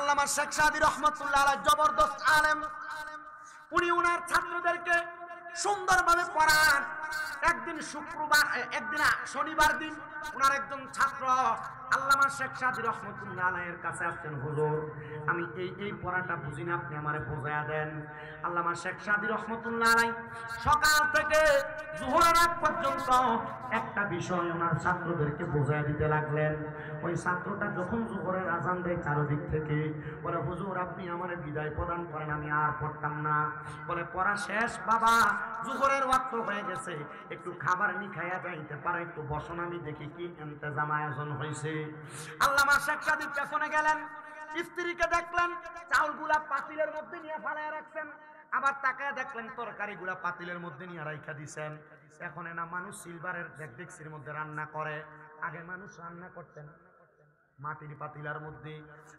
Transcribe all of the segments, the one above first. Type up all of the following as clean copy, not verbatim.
আল্লামা শেখ সাদী রহমাতুল্লাহ আলাইহি জবরদস্ত আলেম, উনি ওনার ছাত্রদেরকে সুন্দরভাবে পড়ান। একদিন শুক্রবার, একদিন শনিবার দিন ওনার একজন ছাত্র আল্লামা শেখ সাদী রহমাতুল্লাহ আলাইহির কাছে আসছেন, হুজুর আমি এই পড়াটা বুঝি না, আপনি আমারে বোঝায়া দেন। আল্লামা শেখ সাদী রহমাতুল্লাহ আলাইহি সকাল থেকে যোহরের আগ পর্যন্ত একটা বিষয় ওনার ছাত্রদেরকে বোঝায়া দিতে লাগলেন। ওই ছাত্রটা যখন যোহরের আজান দেয় চারদিক থেকে, বলে হুজুর আপনি আমারে বিদায় প্রদান করেন, আমি আর পড়তাম না। বলে পড়া শেষ বাবা, যোহরের ওয়াক্ত হয়ে গেছে, একটু খাবার নি খাইয়া যাইতে পারে, একটু বসন, আমি দেখি কি ইন্তজাম আয়োজন হয়েছে। আল্লামা শেখ সাদী পেছনে গেলেন, স্ত্রীকে দেখলেন চাউলগুলা পাতিলের মধ্যে নিয়ে ফালাইয়া রাখছেন, আবার তাকায় দেখলেন তরকারিগুলা পাতিলের মধ্যে নিয়ে রাইখা দিছেন। এখন না মানুষ সিলভারের ডেকচির মধ্যে রান্না করে, আগে মানুষ রান্না করতেন মাটির পাতিলার মধ্যে।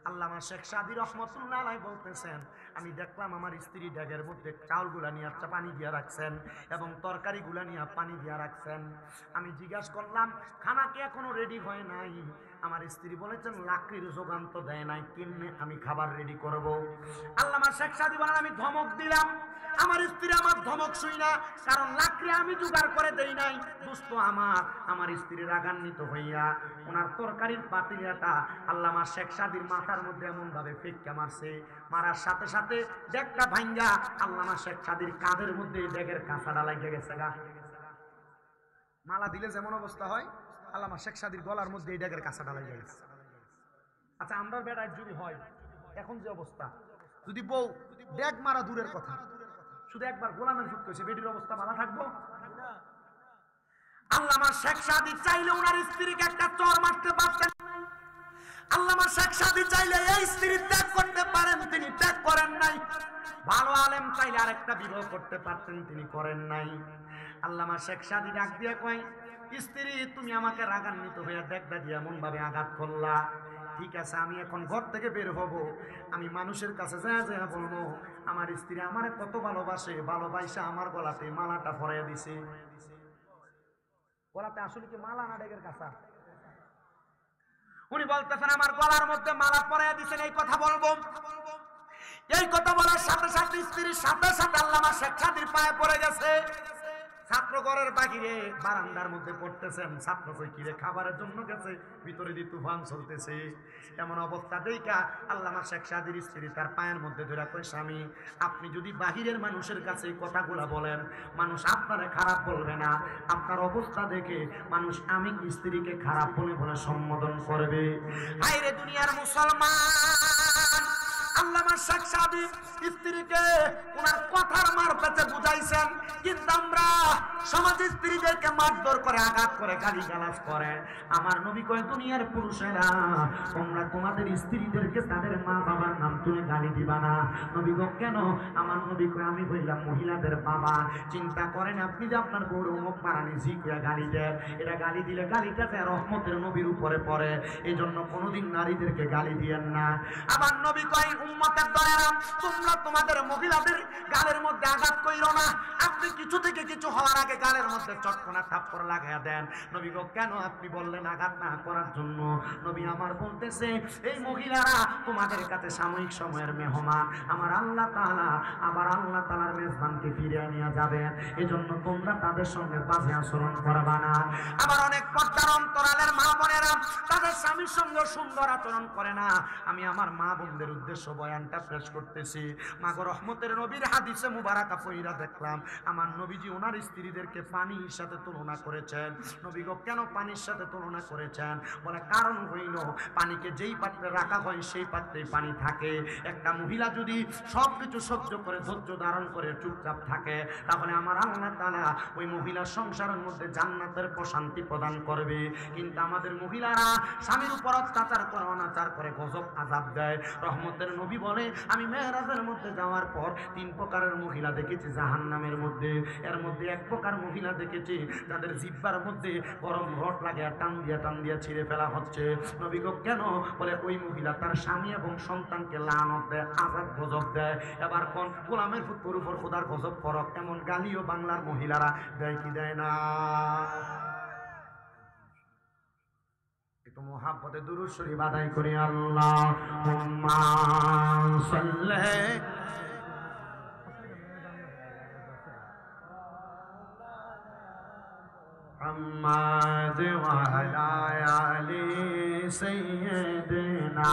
আল্লামা শেখ সাদী রহমাতুল্লাহ আলাইহি বলতেছেন, আমি দেখলাম আমার স্ত্রী ড্যাগের মধ্যে চাউলগুলা নিয়ে পানি দিয়ে রাখছেন এবং তরকারিগুলা নিয়ে পানি দিয়ে রাখছেন। আমি জিজ্ঞাসা করলাম খানা কি এখনো রেডি হয় নাই? আমার স্ত্রী বলেছেন লাকড়ির যোগান তো দেয় নাই, কেমনে আমি খাবার রেডি করব? আল্লামা শেখ সাদী বলেন, আমি ধমক দিলাম, আমার স্ত্রী আমার ধমক শুই না, কারণ লাকড়ি আমি জোগাড় করে দেই নাই। দোস্ত আমার স্ত্রী রাগান্বিত হইয়া ওনার তরকারির পাতিলিয়াটা আল্লামা শেখ সাদীর মাথার মধ্যে এমন ভাবে ফেক্কা মারছে, মারার সাথে সাথে ডেকটা ভাঙ্গা আল্লামা শেখ সাদীর কাঁধের মধ্যে ডেকের কাঁচাটা লাগিয়ে গেছে গা। মালা দিলে যেমন অবস্থা হয়, আল্লামা শেখ সাদীর গলার মধ্যে এই ডেকের কাঁচাটা লাগিয়ে গেছে। আচ্ছা আমরা বেড়ায় যদি হয় এখন যে অবস্থা, যদি বউ ডেক মারা দূরের কথা, শুধু একবার গোলামের ফুট করেছে, বেটির অবস্থা ভালো থাকবো? আল্লামা শেখ সাদী চাইলে ওনার স্ত্রীকে একটা চর মারতে পারতেন। আল্লামা শেখ সাদী চাইলে এই স্ত্রী ত্যাগ করতে পারেন, তিনি ত্যাগ করেন নাই। ভালো আলেম চাইলে আরেকটা বিবাহ করতে পারতেন, তিনি করেন নাই। আল্লামা শেখ সাদী ডাক দিয়ে কয়, স্ত্রী তুমি আমাকে রাগান্বিত হয়ে দেখবা দিয়ে এমন ভাবে আঘাত করলা, ঠিক আছে আমি এখন ঘর থেকে বের হব, আমি মানুষের কাছে যা বলবো আমার স্ত্রী আমারে কত ভালোবাসে, ভালোবাসা আমার গলাতে মালাটা পরাইয়া দিছে। গলাতে আসলে কি মালা না ডেকের কাঁচা? উনি বলতেছেন আমার গলার মধ্যে মালা পরাইয়া দিছেন, এই কথা বলবো। এই কথা বলার সাথে সাথে স্ত্রীর সাথে সাথে আল্লামা শেখ সাদীর পায়ে পড়ে গেছে। ছাত্র ঘরের বাহিরে বারান্দার মধ্যে পড়তেছেন, ছাত্র কই কিরে খাবারের জন্য গেছে, ভিতরে দিয়ে তুফান চলতেছে। এমন অবস্থা দেখা আল্লামা শেখ সাদীর স্ত্রী তার পায়ের মধ্যে ধরে কয়, স্বামী আপনি যদি বাহিরের মানুষের কাছে এই কথাগুলা বলেন, মানুষ আপনারে খারাপ বলবে না, আপনার অবস্থা দেখে মানুষ আমি স্ত্রীকে খারাপ বলে বলে সম্বোধন করবে। হায়রে দুনিয়ার মুসলমান, আল্লামা শেখ সাদী স্ত্রীকে ওনার কথার মারফতে বুঝাইছেন, কিন্তু আমরা সমাজে স্ত্রীদেরকে মারধর করে, আঘাত করে, গালিগালাজ করে। আমার নবী কয় দুনিয়ার পুরুষেরা তোমরা তোমাদের স্ত্রীদেরকে তাদের মা বাবার নাম তুলে গালি দিবা না। নবী গো কেন? আমার নবী কয় আমি হইলাম মহিলাদের বাবা, চিন্তা করেন আপনি যে আপনার বউর মুখ মারানি জি করে গালি দেন, এটা গালি দিলে গালিটা যে রহমতের নবীর উপরে পড়ে, এই জন্য কোনোদিন নারীদেরকে গালি দিয়েন না। আমার নবী কয় উম্মতের দয়ারা তোমরা তোমাদের মহিলাদের গালের মধ্যে আঘাত কইরো না, আপনি কিছু থেকে কিছু হওয়ার আগে গালের মধ্যে চটকনা থাপ্পড় লাগাইয়া দেন। নবী গো কেন আপনি বললেন আঘাত না করার জন্য? নবী আমার বলতেছে এই মহিলারা তোমাদের কাছে সাময়িক সময়ের মেহমান, আমার আল্লাহ তাআলা আবার আল্লাহ তাআলার মেজবানকে ফিরিয়ে নিয়ে যাবেন, এজন্য তোমরা তাদের সঙ্গে বাজে আচরণ করবা না। আবার অনেক পর্দার অন্তরালের মা বোনেরা তাদের স্বামীর সঙ্গে সুন্দর আচরণ করে না। আমি আমার মা বোনদের উদ্দেশ্য বয়ানটা পেশ করতেছি। মাগো রহমতের নবীর হাদিসে মুবারাকা পড়া দেখলাম আমার নবীজি ওনার স্ত্রীদেরকে পানির সাথে তুলনা করেছেন। নবী গো কেন পানির সাথে তুলনা করেছেন? বলে কারণ হইল পানিকে যেই পাত্রে রাখা হয় সেই পাত্রেই পানি থাকে। একটা মহিলা যদি সবকিছু সহ্য করে ধৈর্য ধারণ করে চুপচাপ থাকে, তাহলে আমার আল্লাহ তাআলা ওই মহিলার সংসারের মধ্যে জান্নাতের প্রশান্তি প্রদান করবে। কিন্তু আমাদের মহিলারা স্বামীর উপর অত্যাচার করে, অনাচার করে, গজব আযাব দেয়। রহমতের নবী বলে আমি মেরাজের মধ্যে যাওয়ার পর 3 প্রকারের মহিলা দেখেছি জাহান্নামের মধ্যে। এর মধ্যে 1 প্রকার মহিলা দেখেছি যাদের জিহ্বার মধ্যে গরম রড লাগে টান দিয়া ছিঁড়ে ফেলা হচ্ছে। নবী গো কেন? বলে ওই মহিলা তার স্বামী এবং সন্তানকে লানত দেয়, আযাব গজব দেয়। এবার কোন গোলামের ফুটপুর উপর খোদার গজব ফরক, এমন গালিও বাংলার মহিলারা দেয় কি দেয় না? একটু মুহাব্বতে দুরূদ শরীফ আদায় করি। আল্লাহুম্মা সাল্লি মুহাম্মাদ ওয়া আলা আলি সাইয়্যিদিনা।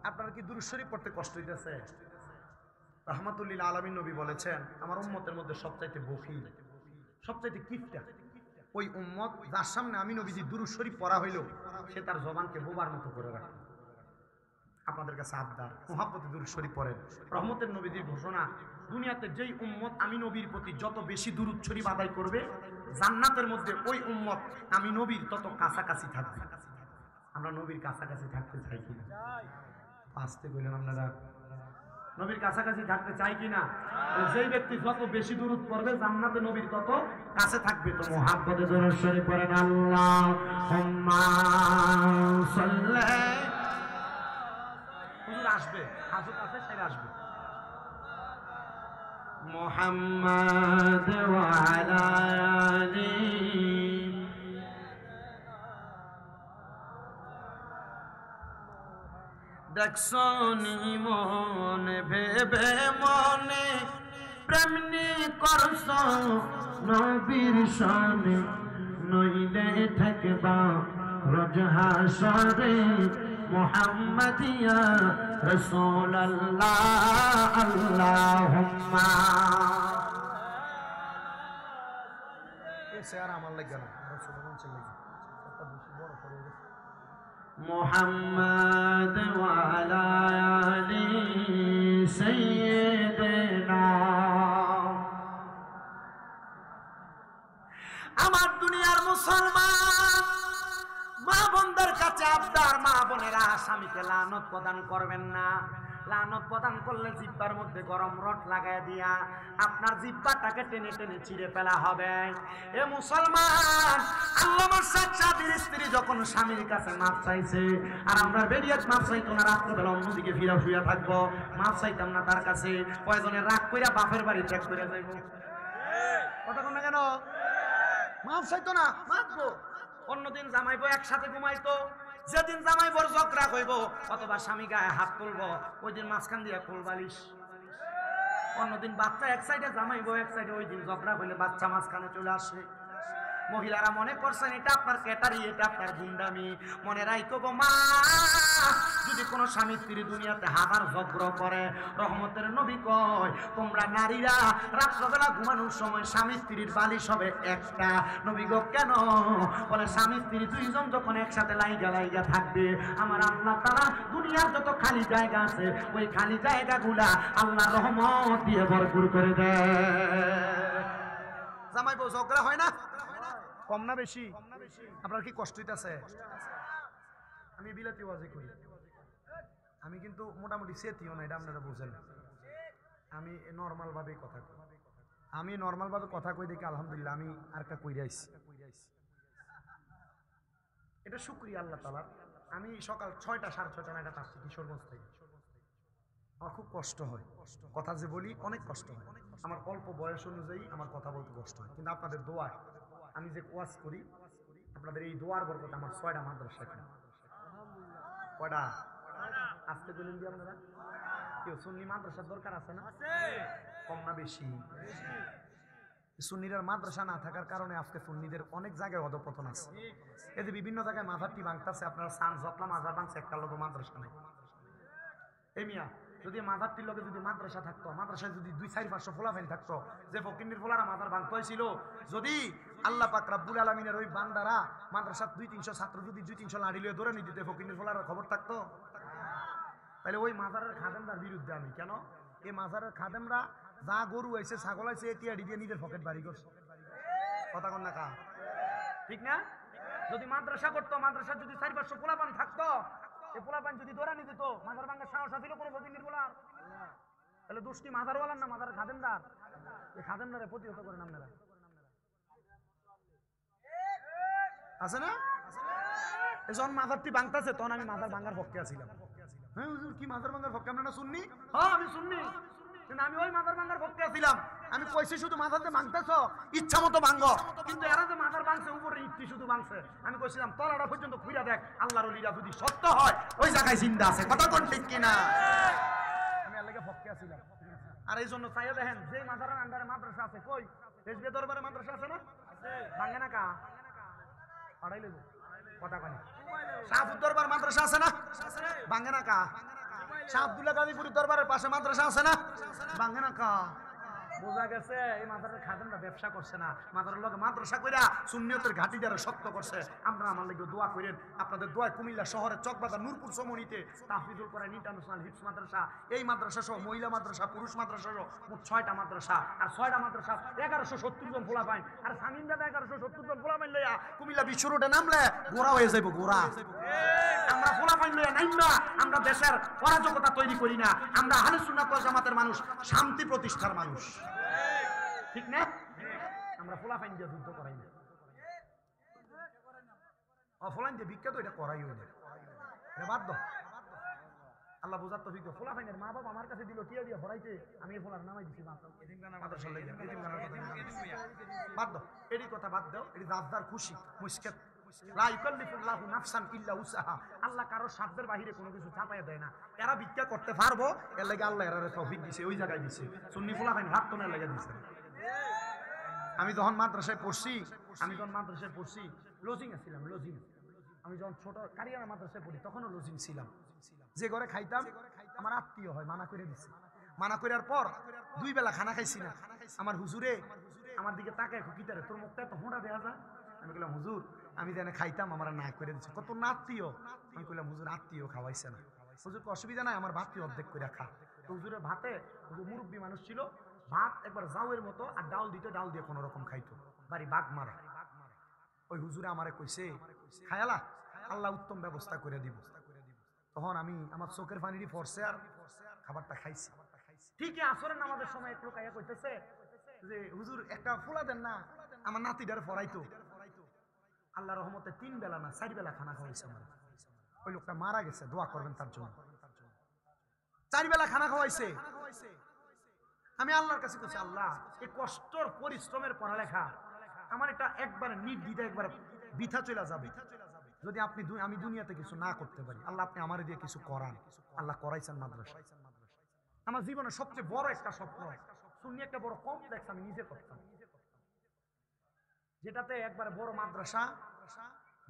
আপনার কি দুরূদ শরীফ পড়তে কষ্ট হইতেছে? রাহমাতুল লিল আলামিন নবী বলেছেন, আমার উম্মতের মধ্যে সবচাইতে বখিল, সবচাইতে কিপটা ওই উম্মত যার সামনে আমি নবীজি দুরূদ শরীফ পড়া হইল সে তার জবানকে বোবার মতো করে রাখে। আপনাদের কাছে আবদার, মুহাব্বতে দুরূদ শরীফ পড়েন। রহমতের নবীজির ঘোষণা, দুনিয়াতে যেই উম্মত আমি নবীর প্রতি যত বেশি দুরূদ শরীফ আদায় করবে, জান্নাতের মধ্যে ওই উম্মত আমি নবীর তত কাছাকাছি থাকবে। আমরা নবীর কাছাকাছি থাকতে চাই কিনা? আসতে কইলেন আপনারা, নবীর কাছাকাছি থাকতে চাই কিনা? যেই ব্যক্তি যত বেশি দুরূদ পড়বে জান্নাতে নবীর তত কাছে থাকবে। তো মুহাব্বতে দুরূদ শরীফ পড়েন। আল্লাহুম্মা সাল্লি। হুজুর আসবে, হাজত আছে, সেটা আসবে। মুহাম্মাদ ওয়া আলা আলি। দেখছো নি মনে ভেবে মনে প্রেমনি করছো নবীর শানে, নইলে থাকবা রোজ হাসরে মুহাম্মদ ইয়া রাসূলুল্লাহ। আল্লাহুম্মা এসে আর আমার লাগে না, রাসূলুল্লাহ চলে গেছে, এটা বেশি বড় করে গেছে। মুহাম্মদ ওয়া আলা আলি সাইয়্যিদিনা। আমার দুনিয়ার মুসলমান মা বোনদের কাছে আবদার, মা বোনেরা স্বামীকে লানত প্রদান করবেন না। লানত প্রদান করলে জিহ্বার মধ্যে গরম রড লাগাই দিয়া আপনার জিহ্বাটাকে টেনে টেনে ছিঁড়ে ফেলা হবে। এ মুসলমান, আল্লামা শেখ সাদির স্ত্রী যখন স্বামীর কাছে মাপ চাইছে, আর আমরা বেরিয়াত মাপ চাইতো না, রাত্রবেলা অন্যদিকে ফিরা শুয়া থাকবো, মাপ চাইতাম না তার কাছে, কয়জনে রাগ কইরা বাপের বাড়ি ত্যাগ করে যাইব। কথা কোন না কেন? মাপ চাইতো না, মাপবো। অন্যদিন জামাইবো একসাথে ঘুমাইতো, যেদিন জামাইবোর ঝগড়া হইব অথবা স্বামী গায়ে হাত তুলবো ওই দিন মাঝখান দিয়ে কোলবালিশ। অন্যদিন বাচ্চা এক সাইডে, জামাইবো এক সাইডে, ওই দিন ঝগড়া হইলে বাচ্চা মাঝখানে চলে আসে। মহিলারা মনে করছেন এটা আপনার ক্যাটারি, এটা আপনার গুন্ডামি। মনে রাখো গো মা, যদি কোনো স্বামী স্ত্রী দুনিয়াতে হাজার ঝগড়া করে, রহমতের নবী কয় তোমরা নারীরা রাত্রবেলা ঘুমানোর সময় স্বামী স্ত্রীর বালিশ হবে একটা। নবী গো কেন? বলে স্বামী স্ত্রী দুইজন যখন একসাথে লাইগা লাইগা থাকবে, আমার আল্লাহ তাআলা দুনিয়ার যত খালি জায়গা আছে ওই খালি জায়গাগুলা আল্লাহ রহমত দিয়ে ভরপুর করে দেয়। জামাই বউ ঝগড়া হয় না? কম না বেশি? আপনার কি কষ্ট হইতাছে? আমি বিলাতি ওয়াজি করি, আমি কিন্তু মোটামুটি সেতিও না, এটা আপনারা বুঝেন। আমি নর্মাল ভাবে কথা কই, আমি নর্মাল ভাবে কথা কই দেখি আলহামদুলিল্লাহ আমি আরেকটা কইরা আইছি। এটা শুকরিয়া আল্লাহ তাআলার। আমি সকাল 6টা 6:30 নাগাদ আসছি কিশোরগঞ্জ থেকে। আমার খুব কষ্ট হয়, কথা যে বলি অনেক কষ্ট হয়। আমার অল্প বয়স অনুযায়ী আমার কথা বলতে কষ্ট হয়, কিন্তু আপনাদের দোয়া, আমি যে ওয়াজ করি আপনাদের এই দোয়ার বরকতে আমার 6টা মাদ্রাসা। কয়টা? আসতে বলেন দি আপনারা। কেউ সুন্নি মাদ্রাসার দরকার আছে না? কম না বেশি? সুন্নিদের মাদ্রাসা না থাকার কারণে আজকে সুন্নিদের অনেক জায়গায় অধঃপতন আছে। এই যে বিভিন্ন জায়গায় মাজারটি ভাঙতেছে, আপনারা সান যতলা মাজার ভাঙছে, একটা লোক মাদ্রাসা নেই। এই মিয়া, যদি মাজারটির লোকে যদি মাদ্রাসা থাকতো, মাদ্রাসায় যদি 2-4-500 ফোলাফেন থাকতো, যে ফকিন্নির ফোলারা মাজার ভাঙতে হয়েছিল, যদি আল্লাহ পাক রব্বুল আলামিনের ওই বান্দারা মাদ্রাসার 200-300 ছাত্র যদি 200-300 লাড়ি লিয়ে ধরে নিতে, ফকিন্নির ফোলার খবর থাকতো? তাহলে ওই মাজারের খাদেমরার বিরুদ্ধে আমি কেন? এই মাজারের খাদেমরা যা গরু হয়েছে, ছাগল হয়েছে, এটিআডি দিয়ে নিজের পকেট বাড়ি করছে। কথা কন না কা? ঠিক না? যদি মাদ্রাসা করতো, মাদ্রাসা যদি 4-500 পোলাপান থাকতো, এই পোলাপান যদি ধরে নিত, মাজার ভাঙার সাহস ছিল কোনো ফকিন্নির পোলার? তাহলে দুষ্টি মাজারওয়ালার না মাজারের খাদেমদার? এই খাদেমদারে প্রতিহত করেন আপনারা, আছে না? যখন মাজারটি ভাঙতেছে তখন আমি মাজার ভাঙার পক্ষে আছিলাম। হ্যাঁ হুজুর, কি মাজার ভাঙার পক্ষে? আপনারা শুননি? হ্যাঁ আমি শুননি, কিন্তু আমি ওই মাজার ভাঙার পক্ষে আছিলাম। আমি কইছি শুধু মাথাতে ভাঙতেছো, ইচ্ছা মতো ভাঙো, কিন্তু এরা যে মাথার ভাঙছে উপরে ইটটি শুধু ভাঙছে। আমি কইছিলাম তলাটা পর্যন্ত খুইরা দেখ, আল্লাহর ওলিরা যদি সত্য হয় ওই জায়গায় জিন্দা আছে। কথা কোন ঠিক কিনা? আমি এর লাগি ফক্কে আছিলাম। আর এই জন্য চাইয়া দেখেন যে মাথার আন্ডারে মাদ্রাসা আছে, কই রেজবে দরবারে মাদ্রাসা আছে না? ভাঙে না কা পাড়াই লইব কথা কয়। শাহপুর দরবার মাদ্রাসা আছে না? ভাঙে না কা? শাহ আব্দুল্লাহ গাজীপুর দরবারের পাশে মাদ্রাসা আছে না? ভাঙে না কা? বোঝা গেছে এই মাদ্রাসার খাদেমরা ব্যবসা করছে না, মাদ্রাসার লোক মাদ্রাসা কইরা সুন্নিয়তের ঘাটি দ্বারা শক্ত করছে। আপনারা আমার লাগি দোয়া করেন। আপনাদের দোয়ায় কুমিল্লা শহরের চকবাজার নূরপুর সমনিতে তাহফিজুল কোরআন ইন্টারন্যাশনাল হিফজ মাদ্রাসা, এই মাদ্রাসা সহ মহিলা মাদ্রাসা, পুরুষ মাদ্রাসা সহ মোট 6টা মাদ্রাসা। আর 6টা মাদ্রাসা 1170 জন পোলা পাইন। আর সামিন দাদা 1170 জন পোলা পাইন লইয়া কুমিল্লা বিশ্ব রোডে নামলে গোড়া হয়ে যাইব, গোড়া। আমরা পোলা পাইন লইয়া নাইম না, আমরা দেশের অরাজকতা তৈরি করি না। আমরা আহলে সুন্নাত ওয়াল জামাতের মানুষ, শান্তি প্রতিষ্ঠার মানুষ, ঠিক না? আমরা ফোলা ফাইন দিয়ে যুদ্ধ করাই না, অফলাইন দিয়ে বিখ্যাত এটা করাই হইল বাধ্য। আল্লাহ বোঝার তো বিজ্ঞ। ফোলা ফাইনের মা বাবা আমার কাছে দিল টিয়া দিয়ে ভরাইতে, আমি এই ফোলার নামাই দিছি বাধ্য। এটি কথা বাদ দাও, এটি রাজদার খুশি মুশকিল। আল্লাহ কারো সাধ্যের বাহিরে কোনো কিছু চাপাইয়া দেয় না। এরা ভিক্ষা করতে পারবো, এর লাগে আল্লাহ এরা তৌফিক দিছে, ওই জায়গায় দিছে। সুন্নি ফোলা ফাইন হাত তোনার লেগে দিছে। আমি যখন মাদ্রাসায় পড়ছি, লজিং ছিলাম, লজিং। আমি যখন ছোট কারিয়ানা মাদ্রাসায় পড়ি তখনও লজিং ছিলাম। যে ঘরে খাইতাম আমার আত্মীয় হয়, মানা করে দিছে। মানা করার পর 2 বেলা খানা খাইছি না। আমার হুজুরে আমার দিকে তাকায়, কিতারে তোর মুখটা এত হোঁড়া দেওয়া যায়? আমি বললাম হুজুর আমি যেন খাইতাম আমার না করে দিচ্ছে। কত না আত্মীয়? আমি বললাম হুজুর আত্মীয় খাওয়াইছে না। হুজুরকে অসুবিধা নাই, আমার ভাতই অর্ধেক করে খা। তো হুজুরের ভাতে, হুজুর মুরব্বী মানুষ ছিল, ভাত একবার জাউয়ের মতো আর ডাল দিত, ডাল দিয়ে কোনো রকম খাইতো, বাড়ি বাঘ মারা। ওই হুজুরে আমারে কইছে খায়ালা আল্লাহ উত্তম ব্যবস্থা করে দিব। তখন আমি আমার চোখের পানিরই পড়ছে আর খাবারটা খাইছি। ঠিকই আসরের নামাজের সময় একটু কাইয়া কইতেছে যে হুজুর একটা ফুলা দেন না, আমার নাতিটার পড়াইতো। আল্লাহ রহমতে 3 বেলা না 4 বেলা খানা খাওয়াইছে আমার। ওই লোকটা মারা গেছে, দোয়া করবেন তার জন্য। 4 বেলা খানা খাওয়াইছে। আমি আল্লাহর কাছে কইছি, আল্লাহ এই কষ্টর পরিশ্রমের পড়ালেখা আমার এটা একবারে নির্দ্বিধায় একবার বৃথা চলে যাবে যদি আমি দুনিয়াতে কিছু না করতে পারি। আল্লাহ আপনি আমারে দিয়ে কিছু করান। আল্লাহ করাইছেন মাদ্রাসা। আমার জীবনের সবচেয়ে বড় একটা স্বপ্ন, সুন্নি একটা বড় কমপ্লেক্স আমি নিজে করতাম, যেটাতে একবারে বড় মাদ্রাসা,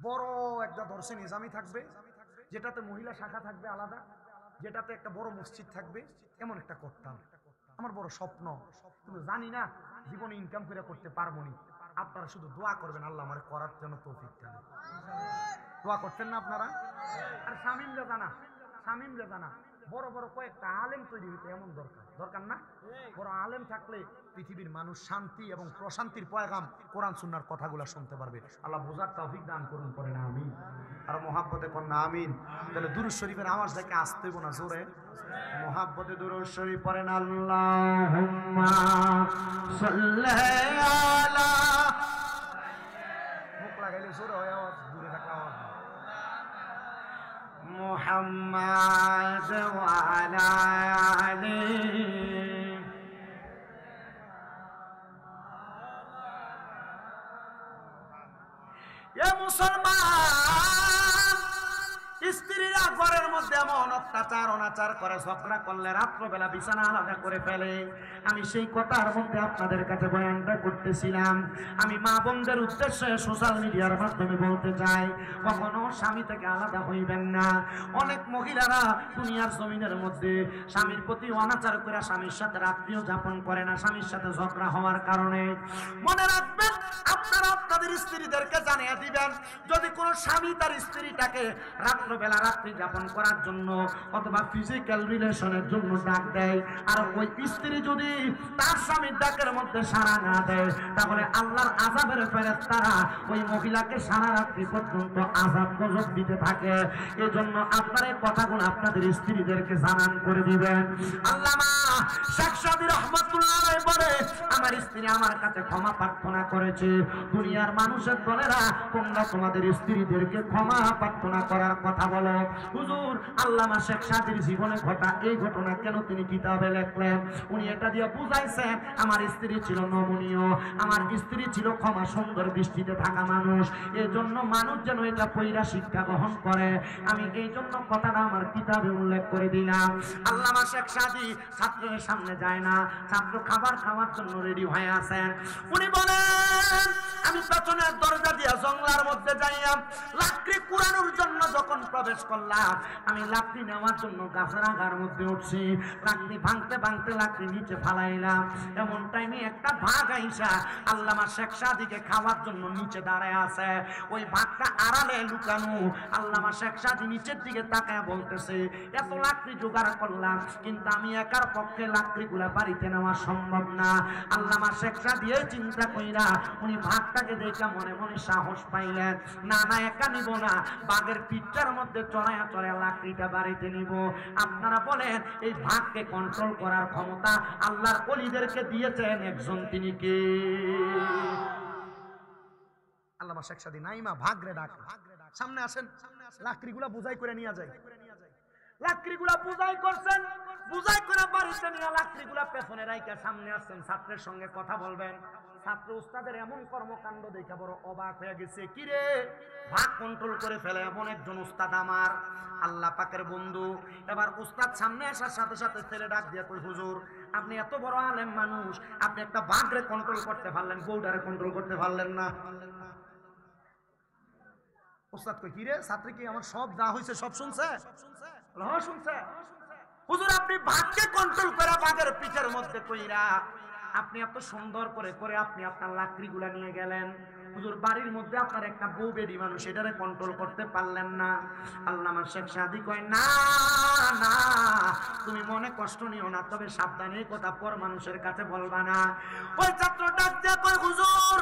বড় একটা দর্শে নিজামি থাকবে, যেটাতে মহিলা শাখা থাকবে আলাদা, যেটাতে একটা বড় মসজিদ থাকবে, এমন একটা করতাম। আমার বড় স্বপ্ন, কিন্তু জানি না জীবনে ইনকাম করে করতে পারবো না। আপনারা শুধু দোয়া করবেন আল্লাহ আমার করার জন্য তৌফিক দেন। দোয়া করতেন না আপনারা? আর শামিম জানা বড় বড় কয়েকটা আলেম তৈরি হইতে এমন দরকার না? বড় আলেম থাকলে পৃথিবীর মানুষ শান্তি এবং প্রশান্তির পয়গাম কোরআন সুন্নাহর কথাগুলো শুনতে পারবে। আল্লাহ বোঝার তৌফিক দান করুন, করেন আমিন। আর মহাব্বতে কর না আমিন। তাহলে দুরূদ শরীফের আওয়াজ দেখে আসতে হইব না, জোরে মহাব্বতে দুরূদ শরীফ পড়েন। আল্লাহুম্মা সাল্লি আলা, মুখ লাগাইলে জোরে হয় আওয়াজ, দূরে থাকলে আওয়াজ মুহাম্মাদ ওয়া আলা আলিহি। এ মুসলমান, স্ত্রীরা ঘরের মধ্যে এমন অত্যাচার অনাচার করে, ঝগড়া করলে রাত্রবেলা বিছানা আলাদা করে ফেলে। আমি সেই কথার মধ্যে আপনাদের কাছে বয়ানটা করতেছিলাম। আমি মা বোনদের উদ্দেশ্যে সোশ্যাল মিডিয়ার মাধ্যমে বলতে চাই, কখনো স্বামী থেকে আলাদা হইবেন না। অনেক মহিলারা দুনিয়ার জমিনের মধ্যে স্বামীর প্রতি অনাচার করে স্বামীর সাথে রাত্রিও যাপন করে না, স্বামীর সাথে ঝগড়া হওয়ার কারণে। মনে রাখবেন, আপনারা আপনাদের স্ত্রীদেরকে জানিয়ে দিবেন, যদি কোনো স্বামী তার স্ত্রীটাকে রাত্রবেলা রাত্রি যাপন করার জন্য অথবা ফিজিক্যাল রিলেশনের জন্য ডাক দেয়, আর ওই স্ত্রী যদি তার স্বামীর ডাকের মধ্যে সাড়া না দেয়, তাহলে আল্লাহর আযাবের ফেরেশতারা ওই মহিলাকে সারা রাত্রি পর্যন্ত আযাব গজব দিতে থাকে। এজন্য আপনারা এই কথাগুলো আপনাদের স্ত্রীদেরকে জানান করে দিবেন। আল্লামা শেখ সাদী রাহমাতুল্লাহ আলাইহি বলে, আমার স্ত্রী আমার কাছে ক্ষমা প্রার্থনা করেছে, দুনিয়ার মানুষের দলেরা তোমরা তোমাদের স্ত্রীদেরকে ক্ষমা প্রার্থনা করার কথা বলো। হুজুর আল্লামা শেখ সাদির জীবনে ঘটা এই ঘটনা কেন তিনি কিতাবে লিখলেন? উনি এটা দিয়ে বুঝাইছেন আমার স্ত্রী ছিল নমনীয়, আমার স্ত্রী ছিল ক্ষমা সুন্দর দৃষ্টিতে থাকা মানুষ, এজন্য মানুষ যেন এটা পয়রা শিক্ষা গ্রহণ করে। আমি এই জন্য কথাটা আমার কিতাবে উল্লেখ করে দিলাম। আল্লামা শেখ সাদি ছাত্রের সামনে যায় না, ছাত্র খাবার খাওয়ার জন্য রেডি হয়ে আছেন। উনি বলেন আমি পেছনের দরজা দিয়ে জঙ্গলার মধ্যে যাইয়া লাকড়ি কুড়ানোর জন্য যখন প্রবেশ করলাম, আমি লাকড়ি নেওয়ার জন্য গাছের আগার মধ্যে উঠছি, লাকড়ি ভাঙতে ভাঙতে লাকড়ি নিচে ফালাইলাম। এমন টাইমে একটা ভাগ আইসা আল্লামা শেখ সাদিকে খাওয়ার জন্য নিচে দাঁড়ায় আছে। ওই ভাগটা আড়ালে লুকানো। আল্লামা শেখ সাদি নিচের দিকে তাকায় বলতেছে এত লাকড়ি জোগাড় করলাম, কিন্তু আমি একার পক্ষে লাকড়িগুলা বাড়িতে নেওয়া সম্ভব না। আল্লামা শেখ সাদি এই চিন্তা কইরা উনি ভাগটাকে দেখে মনে মনে সাহস পাইলেন, না না একা নিব না, বাঘের পিঠটার মধ্যে চড়াইয়া চড়াইয়া লাকড়িটা বাড়িতে নিব। আপনারা বলেন এই ভাগকে কন্ট্রোল করার ক্ষমতা আল্লাহর ওলিদেরকে দিয়েছেন একজন, তিনি কে? আল্লামা শেখ সাদি নাইমা ভাগরে ডাক, সামনে আসেন, লাকড়িগুলা বুঝাই করে নিয়ে যায়। লাকড়িগুলা বুঝাই করছেন, বুঝাই করে বাড়িতে নিয়ে লাকড়িগুলা পেছনে রাইখা সামনে আসছেন, ছাত্রের সঙ্গে কথা বলবেন। ছাত্র উস্তাদের এমন কর্মকাণ্ড দেখে বড় অবাক হয়ে গেছে, কি রে ভাগ কন্ট্রোল করে ফেলে এমন একজন উস্তাদ আমার, আল্লাহ পাকের বন্ধু। এবার উস্তাদ সামনে আসার সাথে সাথে ছেলে ডাক দিয়ে কই হুজুর আপনি এত বড় আলেম মানুষ, আপনি একটা বাঘরে কন্ট্রোল করতে পারলেন, বউটারে কন্ট্রোল করতে পারলেন না। উস্তাদ কই কি রে ছাত্রী কি আমার সব যা হইছে সব শুনছে? হ্যাঁ শুনছে। হুজুর আপনি ভাগকে কন্ট্রোল করে বাঘের পিঠের মধ্যে কইরা আপনি এত সুন্দর করে করে আপনি আপনার লাকড়িগুলা নিয়ে গেলেন, হুজুর বাড়ির মধ্যে আপনার একটা বউ বেডি মানুষ এটারে কন্ট্রোল করতে পারলেন না। আল্লামা শেখ সাদি কয় না না তুমি মনে কষ্ট নিও না, তবে সাবধানে এই কথা পর মানুষের কাছে বলবা না। ওই ছাত্র ডাক দিয়ে কয় হুজুর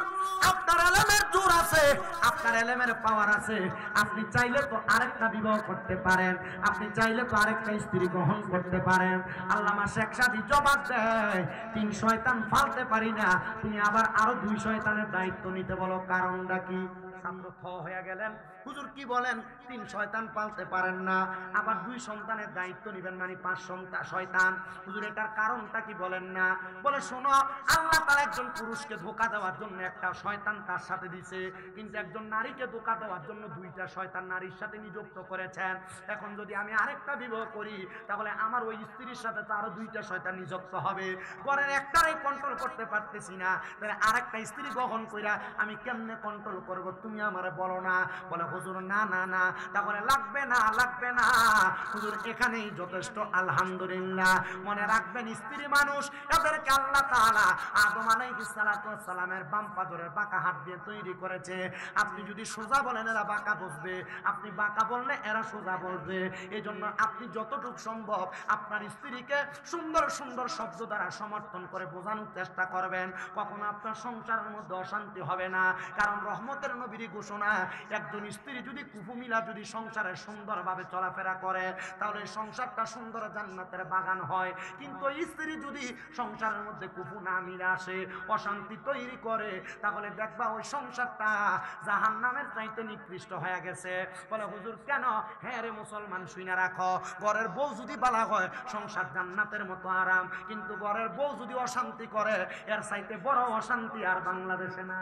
আপনার এলেমের জোর আছে, আপনার এলেমের পাওয়ার আছে, আপনি চাইলে তো আরেকটা বিবাহ করতে পারেন, আপনি চাইলে তো আরেকটা স্ত্রী গ্রহণ করতে পারেন। আল্লামা শেখ সাদি জবাব দেয় 3 শয়তান ফালতে পারি না, তুমি আবার আরো 2 শয়তানের দায়িত্ব নিতে বলো, কারণটা কি? ছাত্র থ হয়ে গেলেন, হুজুর কি বলেন 3 শয়তান পালতে পারেন না, আবার 2 সন্তানের দায়িত্ব নেবেন, মানে 5 শয়তান, হুজুর এটার কারণটা কি বলেন না? বলে শোনো আল্লাহ তার একজন পুরুষকে ধোঁকা দেওয়ার জন্য একটা শয়তান তার সাথে দিছে, কিন্তু একজন নারীকে ধোঁকা দেওয়ার জন্য 2টা শয়তান নারীর সাথে নিযুক্ত করেছেন। এখন যদি আমি আরেকটা বিবাহ করি তাহলে আমার ওই স্ত্রীর সাথে তো আরো 2টা শয়তান নিযুক্ত হবে, পরের একটারই কন্ট্রোল করতে পারতেছি না, তাহলে আরেকটা স্ত্রী গ্রহণ কইরা আমি কেমনে কন্ট্রোল করব, তুমি আমারে বলো না। বলে হুজুর না না না, তাহলে লাগবে না লাগবে না হুজুর এখানেই যথেষ্ট। আলহামদুলিল্লাহ। মনে রাখবেন স্ত্রী মানুষ এদেরকে আল্লাহ তাআলা আদম আলাইহিস সালাতু ওয়াস সালামের বাম পাজরের বাঁকা হাত দিয়ে তৈরি করেছে। আপনি যদি সোজা বলেন এরা বাঁকা বসবে, আপনি বাঁকা বললে এরা সোজা বলবে। এজন্য আপনি যতটুকু সম্ভব আপনার স্ত্রীকে সুন্দর সুন্দর শব্দ দ্বারা সমর্থন করে বোঝানোর চেষ্টা করবেন, কখনো আপনার সংসারের মধ্যে অশান্তি হবে না। কারণ রহমতের নবীর ঘোষণা, একজন স্ত্রী যদি কুফুমিলা যদি সংসারে সুন্দরভাবে চলাফেরা করে তাহলে সংসারটা সুন্দর জান্নাতের বাগান হয়, কিন্তু স্ত্রী যদি সংসারের মধ্যে কুফু না মিলে আসে, অশান্তি তৈরি করে, তাহলে দেখবা ওই সংসারটা জাহান্নামের চাইতে নিকৃষ্ট হয়ে গেছে। বলে হুজুর কেন? হ্যাঁ রে মুসলমান শুইনা রাখো, ঘরের বউ যদি বালা হয় সংসার জান্নাতের মতো আরাম, কিন্তু ঘরের বউ যদি অশান্তি করে এর চাইতে বড় অশান্তি আর বাংলাদেশে না।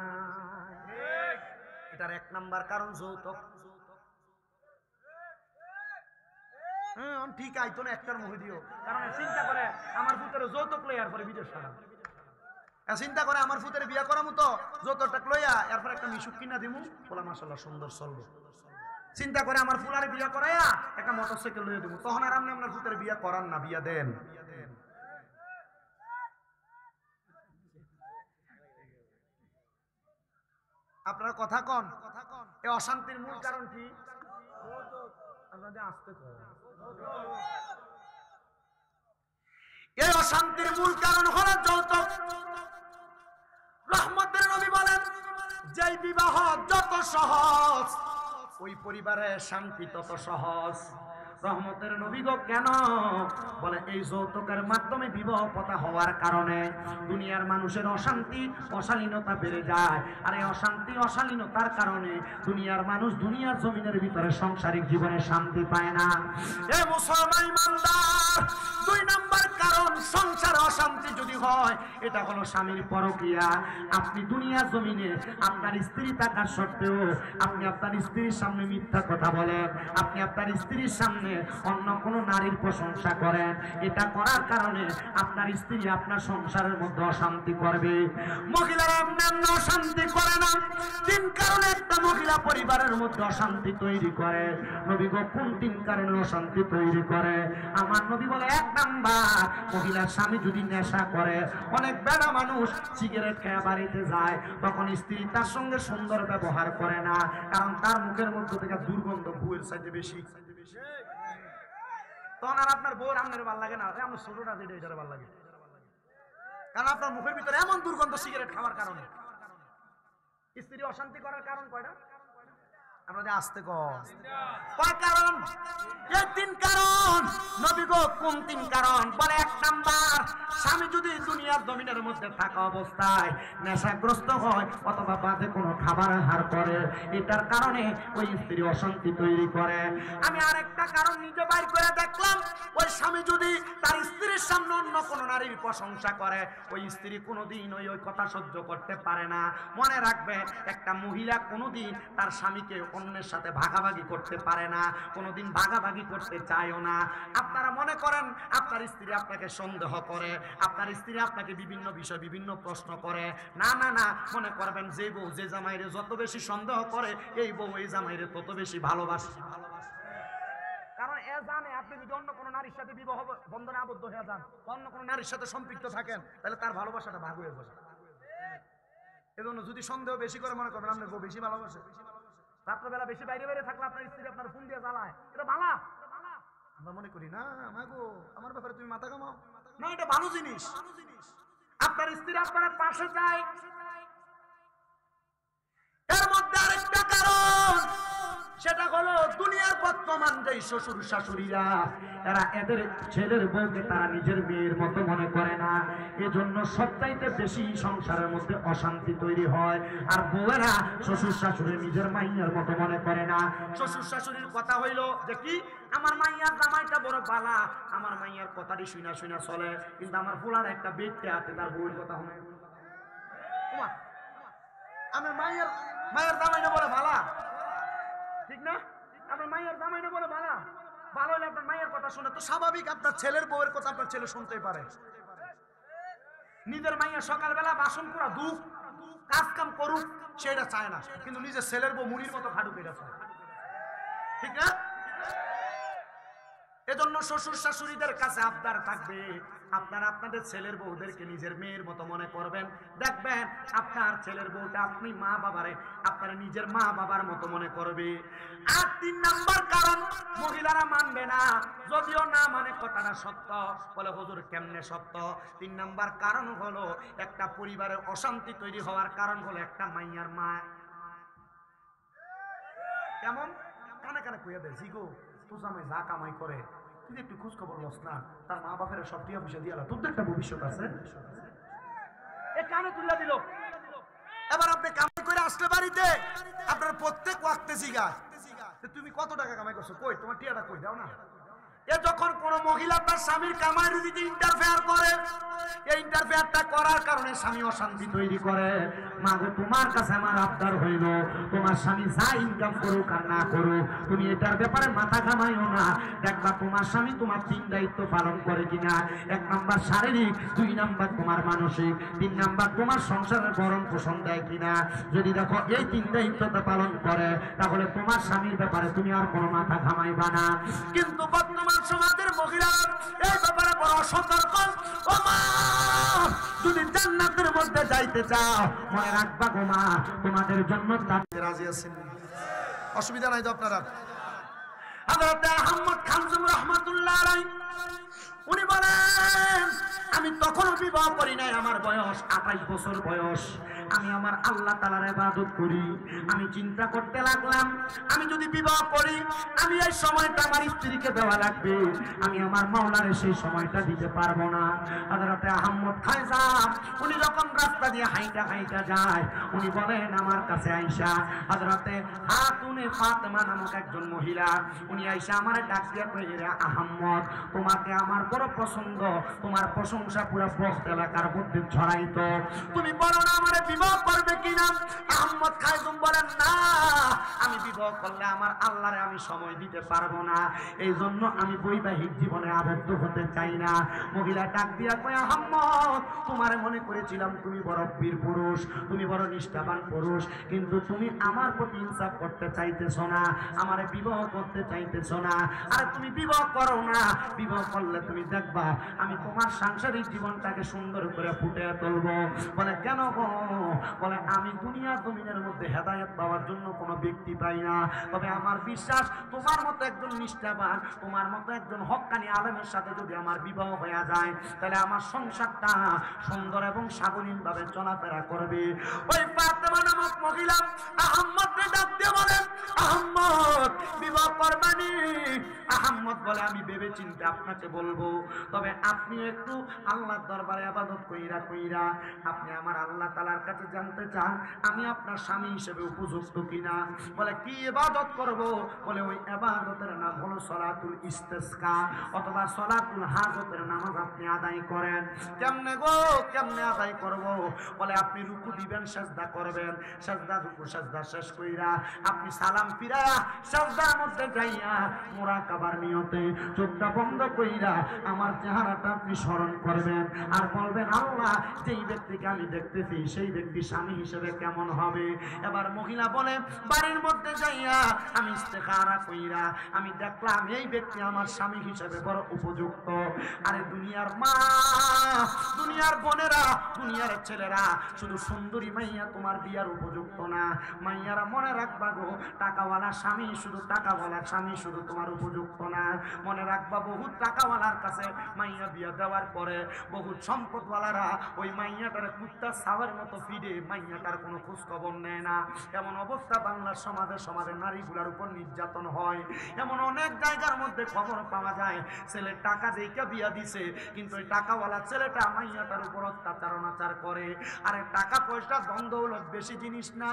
এটার 1 নাম্বার কারণ যৌতুক। ঠিক আইতো না একটার মুখে দিও, কারণ চিন্তা করে আমার পুত্রের যৌতুক লইয়ার পরে বিদেশ সারা, চিন্তা করে আমার পুত্রের বিয়া করার মতো যৌতুকটা লইয়া এরপর একটা মিশুক কিনা দিমু, বলা মাশাআল্লাহ সুন্দর চলবে। চিন্তা করে আমার ফুলারে বিয়া করাইয়া একটা মোটরসাইকেল লইয়া দিব, তখন আর আপনি আপনার পুত্রের বিয়া করান না, বিয়া দেন। আপনারা কথা কন, এই অশান্তির মূল কারণ কি? এই অশান্তির মূল কারণ হলো যৌতুক। রহমতের নবী বলেন যেই বিবাহ যত সহজ ওই পরিবারে শান্তি তত সহজ। রহমতের নবী গো কেন? বলে এই যৌতুকের মাধ্যমে বিবাহ প্রথা হওয়ার কারণে দুনিয়ার মানুষের অশান্তি অশালীনতা বেড়ে যায়। আর এই অশান্তি অশালীনতার কারণে দুনিয়ার মানুষ দুনিয়ার জমিনের ভিতরে সাংসারিক জীবনে শান্তি পায় না। এ মুসলমান ইমানদার, 2 নাম্বার কারণ সংসার অশান্তি যদি হয় এটা হলো স্বামীর পরকীয়া। আপনি দুনিয়ার জমিনে আপনার স্ত্রী থাকার সত্ত্বেও আপনি আপনার স্ত্রীর সামনে মিথ্যা কথা বলেন, আপনি আপনার স্ত্রীর সামনে অন্য কোনো নারীর প্রশংসা করেন। এটা করার কারণে আপনার স্ত্রী আপনার সংসারের মধ্যে অশান্তি করবে। মহিলারা এমনি অশান্তি করে না, 3 কারণে একটা মহিলা পরিবারের মধ্যে অশান্তি তৈরি করে। নবী গো কোন 3 কারণে অশান্তি তৈরি করে? আমার নবী বলে 1 নাম্বার, মহিলার স্বামী যদি নেশা করে। অনেক বেড়া মানুষ সিগারেট খেয়ে বাড়িতে যায়, তখন স্ত্রী তার সঙ্গে সুন্দর ব্যবহার করে না, কারণ তার মুখের মধ্যে থেকে দুর্গন্ধ বউয়ের চাইতে বেশি। তখন আর আপনার বউর আপনার ভালো লাগে না, আমার ছোটটা যেটা এটার ভালো লাগে, কারণ আপনার মুখের ভিতরে এমন দুর্গন্ধ সিগারেট খাওয়ার কারণে। স্ত্রী অশান্তি করার কারণ কয়টা? আপনাদের আসতে কয় কারণ? এই 3 কারণ। নবী গো কোন 3 কারণ? বলে 1 নাম্বার, স্বামী যদি দুনিয়ার জমিনের মধ্যে থাকা অবস্থায় নেশাগ্রস্ত হয় অথবা বাদে কোনো খাবার আহার করে, এটার কারণে ওই স্ত্রী অশান্তি তৈরি করে। আমি আরেকটা কারণ নিজে বাইর করে দেখলাম, ওই স্বামী যদি তার স্ত্রীর সামনে অন্য কোনো নারীর প্রশংসা করে, ওই স্ত্রী কোনোদিন ওই কথা সহ্য করতে পারে না। মনে রাখবে, একটা মহিলা কোনোদিন তার স্বামীকে অন্যের সাথে ভাগাভাগি করতে পারে না, কোনোদিন ভাগাভাগি করতে চায়ও না। আপনারা মনে করেন আপনার স্ত্রী আপনাকে সন্দেহ করে, আপনার স্ত্রী আপনাকে বিভিন্ন বিষয় বিভিন্ন প্রশ্ন করে। না না না, মনে করবেন যে বউ যে জামাইরে যত বেশি সন্দেহ করে, এই বউ এই জামাইরে তত বেশি ভালোবাসে। কারণ এ জানে আপনি যদি অন্য কোনো নারীর সাথে বিবাহ বন্ধনে আবদ্ধ হয়ে যান, অন্য কোনো নারীর সাথে সম্পৃক্ত থাকেন, তাহলে তার ভালোবাসাটা ভাগ হয়ে যাবে। এজন্য যদি সন্দেহ বেশি করে মনে করবেন আপনার বউ বেশি ভালোবাসে। রাত্রবেলা বেশি বাইরে বাইরে থাকলে আপনার স্ত্রী আপনার ফোন দিয়ে জ্বালায়, এটা ভালো। আমরা মনে করি না মাগো আমার ব্যাপারে তুমি মাথা ঘামাও না, এটা ভালো জিনিস। আপনার স্ত্রী আপনার পাশে যায়। এর মধ্যে আরেকটা কারণ, সেটা হলো দুনিয়ার বর্তমান যে শ্বশুর শাশুড়িরা, এরা এদের ছেলের বউকে তারা নিজের মেয়ের মতো মনে করে না, এজন্য সবচাইতে বেশি সংসারের মধ্যে অশান্তি তৈরি হয়। আর বউয়েরা শ্বশুর শাশুড়ি নিজের মাইয়ার মতো মনে করে না। শ্বশুর শাশুড়ির কথা হইলো যে কি, আমার মাইয়ার জামাইটা বড় বালা, আমার মাইয়ার কথাটি শুনা শুনা চলে, কিন্তু আমার ফুলার একটা বেডতে আছে তার বউয়ের কথা হয়। আমার মায়ের জামাইটা বলে ভালা, ঠিক না? আপনার মায়ের জামাইটা বলে ভালা, ভালো হলে আপনার মায়ের কথা শুনে তো স্বাভাবিক আপনার ছেলের বউয়ের কথা আপনার ছেলে শুনতেই পারে। নিজের মাইয়া সকালবেলা বাসন করা দুঃখ কাজ কাম করুক সেটা চায় না, কিন্তু নিজের ছেলের বউ মুড়ির মতো খাটুক এটা চায়, ঠিক না? এজন্য শ্বশুর শাশুড়িদের কাছে আবদার থাকবে, আপনারা আপনাদের ছেলের বউদেরকে নিজের মেয়ের মতো মনে করবেন। দেখবেন আপনার ছেলের বউটা আপনি মা বাবারে আপনারা নিজের মা বাবার মতো মনে করবে। আর 3 নাম্বার কারণ, মহিলারা মানবে না, যদিও না মানে কথাটা সত্য। বলে হুজুর কেমনে সত্য? 3 নাম্বার কারণ হলো, একটা পরিবারের অশান্তি তৈরি হওয়ার কারণ হলো একটা মাইয়ার মা কেমন কানে কানে কইয়া দেয়, জিগো তোর জামাই যা কামাই করে তুই একটু খোঁজ খবর লস না, তার মা বাপের সব টিয়া পয়সা দিয়ে তোর তো একটা ভবিষ্যৎ আছে। এ কানে তুলে দিল। এবার আপনি কামাই করে আসলে বাড়িতে আপনার প্রত্যেক ওয়াক্তে জিগায় তুমি কত টাকা কামাই করছো, কই তোমার টিয়াটা কই দাও না। এ যখন কোন মহিলা তার স্বামীর কামাই রুজিতে ইন্টারফেয়ার করে, এই ইন্টারফেয়ারটা করার কারণে স্বামী অশান্তি তৈরি করে। মাগো তোমার কাছে আমার আবদার হইল, তোমার স্বামী যা ইনকাম করুক আর না করুক, তুমি এটার ব্যাপারে মাথা ঘামাইও না। দেখবা তোমার স্বামী তোমার 3 দায়িত্ব পালন করে কিনা। 1 নাম্বার শারীরিক, 2 নাম্বার তোমার মানসিক, 3 নাম্বার তোমার সংসারের ভরণ পোষণ দেয় কিনা। যদি দেখো এই 3 দায়িত্বটা পালন করে, তাহলে তোমার স্বামীর ব্যাপারে তুমি আর কোনো মাথা ঘামাইবা না। কিন্তু বর্তমান সমাজের মহিলা এই ব্যাপারে বড় সতর্ক। ও মা, যদি জান্নাতের মধ্যে যাইতে চাও মনে রাখবা গো মা, তোমাদের জন্য রাজি আছেন, অসুবিধা নাই তো আপনারা। হযরত আহমদ খানজুম রাহমাতুল্লাহ আলাইহি উনি বলেন, আমি তখনও বিবাহ করি নাই, আমার বয়স 28 বছর বয়স। আমি আমার আল্লাহ তাআলার ইবাদত করি। আমি চিন্তা করতে লাগলাম, আমি যদি বিবাহ করি আমি এই সময়টা আমার স্ত্রীকে দেওয়া লাগবে, আমি আমার মাওলারে সেই সময়টা দিতে পারবো না। হযরতে আহমদ খাজা উনি যখন রাস্তা দিয়ে হাইটা হাইটা যায়, উনি বলেন আমার কাছে আয়েশা, হযরতে খাতুনে ফাতেমা নামক একজন মহিলা, উনি আয়েশা আমারে ডাক দিয়ে কইরে, আহমদ তোমাকে আমার বড় পছন্দ, তোমার প্রশংসা পুরো বস্ত এলাকার মধ্যে ছড়াইতো, তুমি বলো না আমারে বিবাহ করবে কিনা? আহমদ খায়তুম বলেন, না, আমি বিবাহ করলে আমার আল্লাহরে আমি সময় দিতে পারবো না, এই জন্য আমি বৈবাহিক জীবনে আবদ্ধ হতে চাই না। মহিলা ডাক দিয়া কয়, আহমদ তোমারে মনে করেছিলাম তুমি বড় বীর পুরুষ, তুমি বড় নিষ্ঠাবান পুরুষ, কিন্তু তুমি আমার প্রতি ইনসাফ করতে চাইতেছো না, আমারে বিবাহ করতে চাইতেছো না। আর তুমি বিবাহ করো না, বিবাহ করলে তুমি দেখবা আমি তোমার সাংসারিক জীবনটাকে সুন্দর করে ফুটিয়ে তুলবো। বলে কেন গো? বলে আমি দুনিয়া জমিনের মধ্যে হেদায়েত পাওয়ার জন্য কোনো ব্যক্তি পাই না, তবে আমার বিশ্বাস তোমার মতো একজন নিষ্ঠাবান, তোমার মতো একজন হক্কানি আলেমের সাথে যদি আমার বিবাহ হয়ে যায়, তাহলে আমার সংসারটা সুন্দর এবং স্বাধীন ভাবে চলাফেরা করবে। ওই ফাতেমা নামক মহিলা আহমদকে ডাক দিয়ে বলেন, আহমদ বিবাহ করবানি? আহমদ বলে, আমি ভেবে চিন্তে আপনাকে বলবো, তবে আপনি একটু আল্লাহর দরবারে ইবাদত কইরা কইরা আপনি আমার আল্লাহ তাআলার কাছে জানতে চান আমি আপনার স্বামী হিসেবে উপযুক্ত কিনা। বলে কি ইবাদত করব? বলে ওই ইবাদতের নাম হলো সালাতুল ইস্তিসকা অথবা সালাতুল হাজতের নামাজ আপনি আদায় করেন। কেমনে গো, কেমনে আদায় করব? বলে আপনি রুকু দিবেন, সিজদা করবেন, সিজদা রুকু সিজদা শেষ কইরা আপনি সালাম ফিরায়া সিজদার মধ্যে যাইয়া মুরাকাবার নিয়তে চোখটা বন্ধ কইরা আমার চেহারাটা আপনি স্মরণ করবেন আর বলবেন, আল্লাহ যেই ব্যক্তিকে আমি দেখতেছি সেই ব্যক্তি স্বামী হিসেবে কেমন হবে। এবার মহিলা বলে, বাড়ির মধ্যে যাইয়া আমি ইস্তেখারা কইরা আমি দেখলাম এই ব্যক্তি আমার স্বামী হিসেবে বড় উপযুক্ত। আরে দুনিয়ার মা, দুনিয়ার বোনেরা, দুনিয়ার ছেলেরা, শুধু সুন্দরী মাইয়া তোমার বিয়ার উপযুক্ত না। মাইয়ারা মনে রাখবা গো, টাকাওয়ালা স্বামী, শুধু টাকাওয়ালা স্বামী শুধু তোমার উপযুক্ত না। মনে রাখবা, বহুত টাকাওয়ালার কাছে মাইয়া বিয়া দেওয়ার পরে বহুত সম্পদওয়ালারা ওই মাইয়াটার কুত্তার ছাওয়ার মতো ফিরে মাইয়াটার কোনো খোঁজ খবর নেয় না। এমন অবস্থা বাংলার সমাজে নারীগুলার উপর নির্যাতন হয়। এমন অনেক জায়গার মধ্যে খবর পাওয়া যায়, ছেলে টাকা দেইকা বিয়া দিছে, কিন্তু ওই টাকাওয়ালা ছেলেটা মাইয়াটার উপর অত্যাচার অনাচার করে। আরে টাকা পয়সা ধন দৌলত বেশি জিনিস না,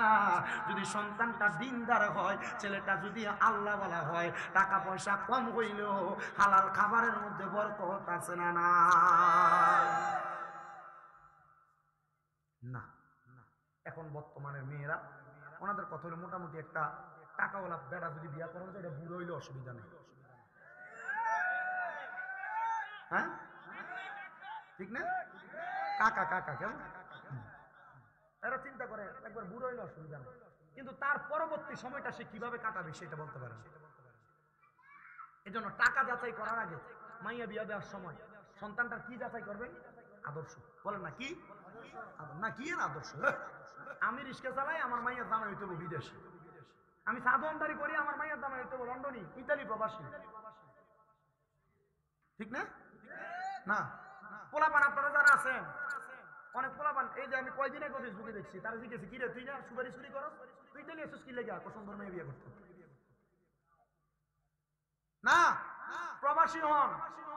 যদি সন্তানটা দিনদার হয়, ছেলেটা যদি আল্লাহওয়ালা হয়, টাকা পয়সা কম হইলেও হালাল খাবারের মধ্যে বরকত আছে না? না না। এখন বর্তমানের মেয়েরা ওনাদের কথা হলো মোটামুটি একটা টাকাওয়ালা বেড়া যদি বিয়া করা যায়, এটা বুড়ো হইলে অসুবিধা নেই। হ্যাঁ ঠিক না? কাকা কাকা কেমন এরা চিন্তা করে একবার বুড়ো হইলে অসুবিধা নেই, কিন্তু তার পরবর্তী সময়টা সে কিভাবে কাটাবে সেটা বলতে পারে না। এজন্য টাকা যাচাই করার আগে মাইয়া বিয়া দেওয়ার সময় সন্তানটার কি যাচাই করবেন? আদর্শ। বলেন না কি না, কি এর আদর্শ? আমি রিক্সা চালাই, আমার মাইয়ার দামে হইতে হবে বিদেশি। আমি সাধনদারি করি, আমার মাইয়ার দামে হইতে হবে লন্ডনী, ইতালি প্রবাসী। ঠিক না? না পোলাপান আপনারা যারা আছেন, অনেক পোলাপান, এই যে আমি কয়দিন আগে ফেসবুকে দেখছি, তারা জিজ্ঞেস, কি রে তুই না সুপারি চুরি করো, তুই ইতালি এসেছিস কি লেগে? সুন্দর মেয়ে বিয়ে করতে না, প্রবাসী হন,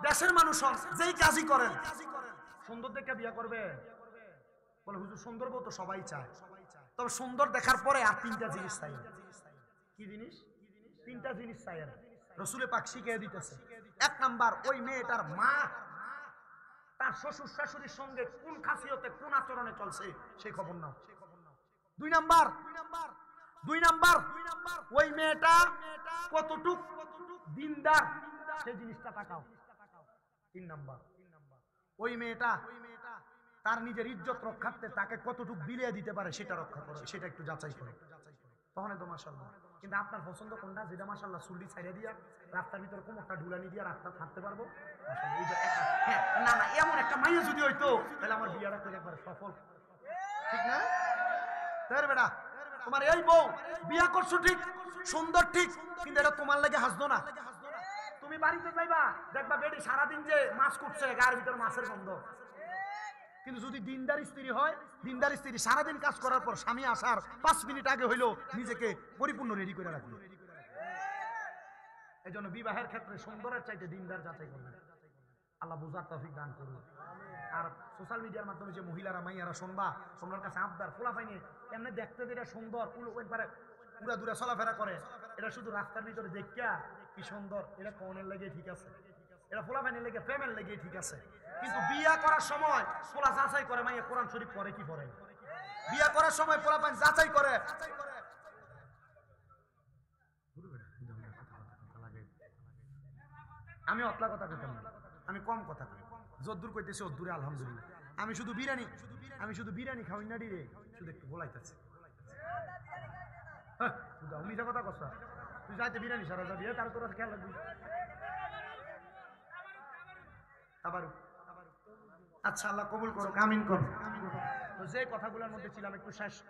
দেশের মানুষ হন, যেই কাজই করেন, সুন্দর দেখে বিয়ে করবে। বলে হুজুর সুন্দর বউ তো সবাই চায়, তবে সুন্দর দেখার পরে আর তিনটা জিনিস চাই। কি জিনিস? তিনটা জিনিস চাই। রসুলে পাক শিখিয়ে দিতেছে। এক নাম্বার, ওই মেয়েটার মা তার শ্বশুর শাশুড়ির সঙ্গে কোন খাসিয়তে কোন আচরণে চলছে সেই খবর নাও। দুই নাম্বার, ওই মেয়েটা কতটুক দিনদার সেই জিনিসটা তাকাও। তিন নাম্বার, ওই মেয়েটা তার নিজের ইজ্জত রক্ষার্থে তাকে কতটুক বিলিয়ে দিতে পারে সেটা রক্ষা করে, সেটা একটু যাচাই করে, তখন তো মাশাআল্লাহ। কিন্তু আপনার পছন্দ কোনটা? যেটা মাশাআল্লাহ চুল্লি ছাইড়া দিয়া রাস্তার ভিতরে কোমরটা ঢুলানি দিয়া রাস্তা হাঁটতে পারবো, না না, এমন একটা মাইয়া যদি হইতো তাহলে আমার বিয়াটা করে একবার সফল। ঠিক না? তার বেটা তোমার এই বউ বিয়া করছো ঠিক, সুন্দর ঠিক, কিন্তু এটা তোমার লাগে হাসতো না। তুমি বাড়িতে যাইবা, দেখবা বেডি সারাদিন যে মাছ কুটছে, গায়ের ভিতর মাছের গন্ধ। কিন্তু যদি দিনদার স্ত্রী হয়, দিনদার স্ত্রী সারাদিন কাজ করার পর স্বামী আসার 5 মিনিট আগে হইলো নিজেকে পরিপূর্ণ রেডি করে রাখবে। এই জন্য বিবাহের ক্ষেত্রে সুন্দরের চাইতে দিনদার যাচাই করবেন। আল্লাহ বুঝার তৌফিক দান করুন। আর সোশ্যাল মিডিয়ার মাধ্যমে যে মহিলারা মাইয়ারা শুনবা, তোমার কাছে আবদার ফোলা পাইনি এমনি দেখতে যেটা সুন্দর একবারে পুরা দূরে চলাফেরা করে, এটা শুধু রাস্তার ভিতরে দেখা কি সুন্দর, এটা কনের লেগে ঠিক আছে, এটা ফোলা পাইনের লেগে প্রেমের লেগে ঠিক আছে, কিন্তু বিয়া করার সময় ফোলা যাচাই করে মাইয়া কোরআন শরীফ পড়ে কি পড়ে। বিয়া করার সময় ফোলা পাইন যাচাই করে। আমি অতলা কথা কইতাম না, আমি কম কথা কই, যদ্দূর কইতেছি অদ্দূরে আলহামদুলিল্লাহ। আমি শুধু বিরিয়ানি খাওয়াই না রে, শুধু একটু বলাইতেছি। মিঠা কথা কস, তুই যাইতে বিরিয়ানি সারা যাবি, তার তোর খেয়াল রাখবি। আবার আচ্ছা, আল্লাহ কবুল করো, আমিন করো। তো যে কথাগুলোর মধ্যে ছিলাম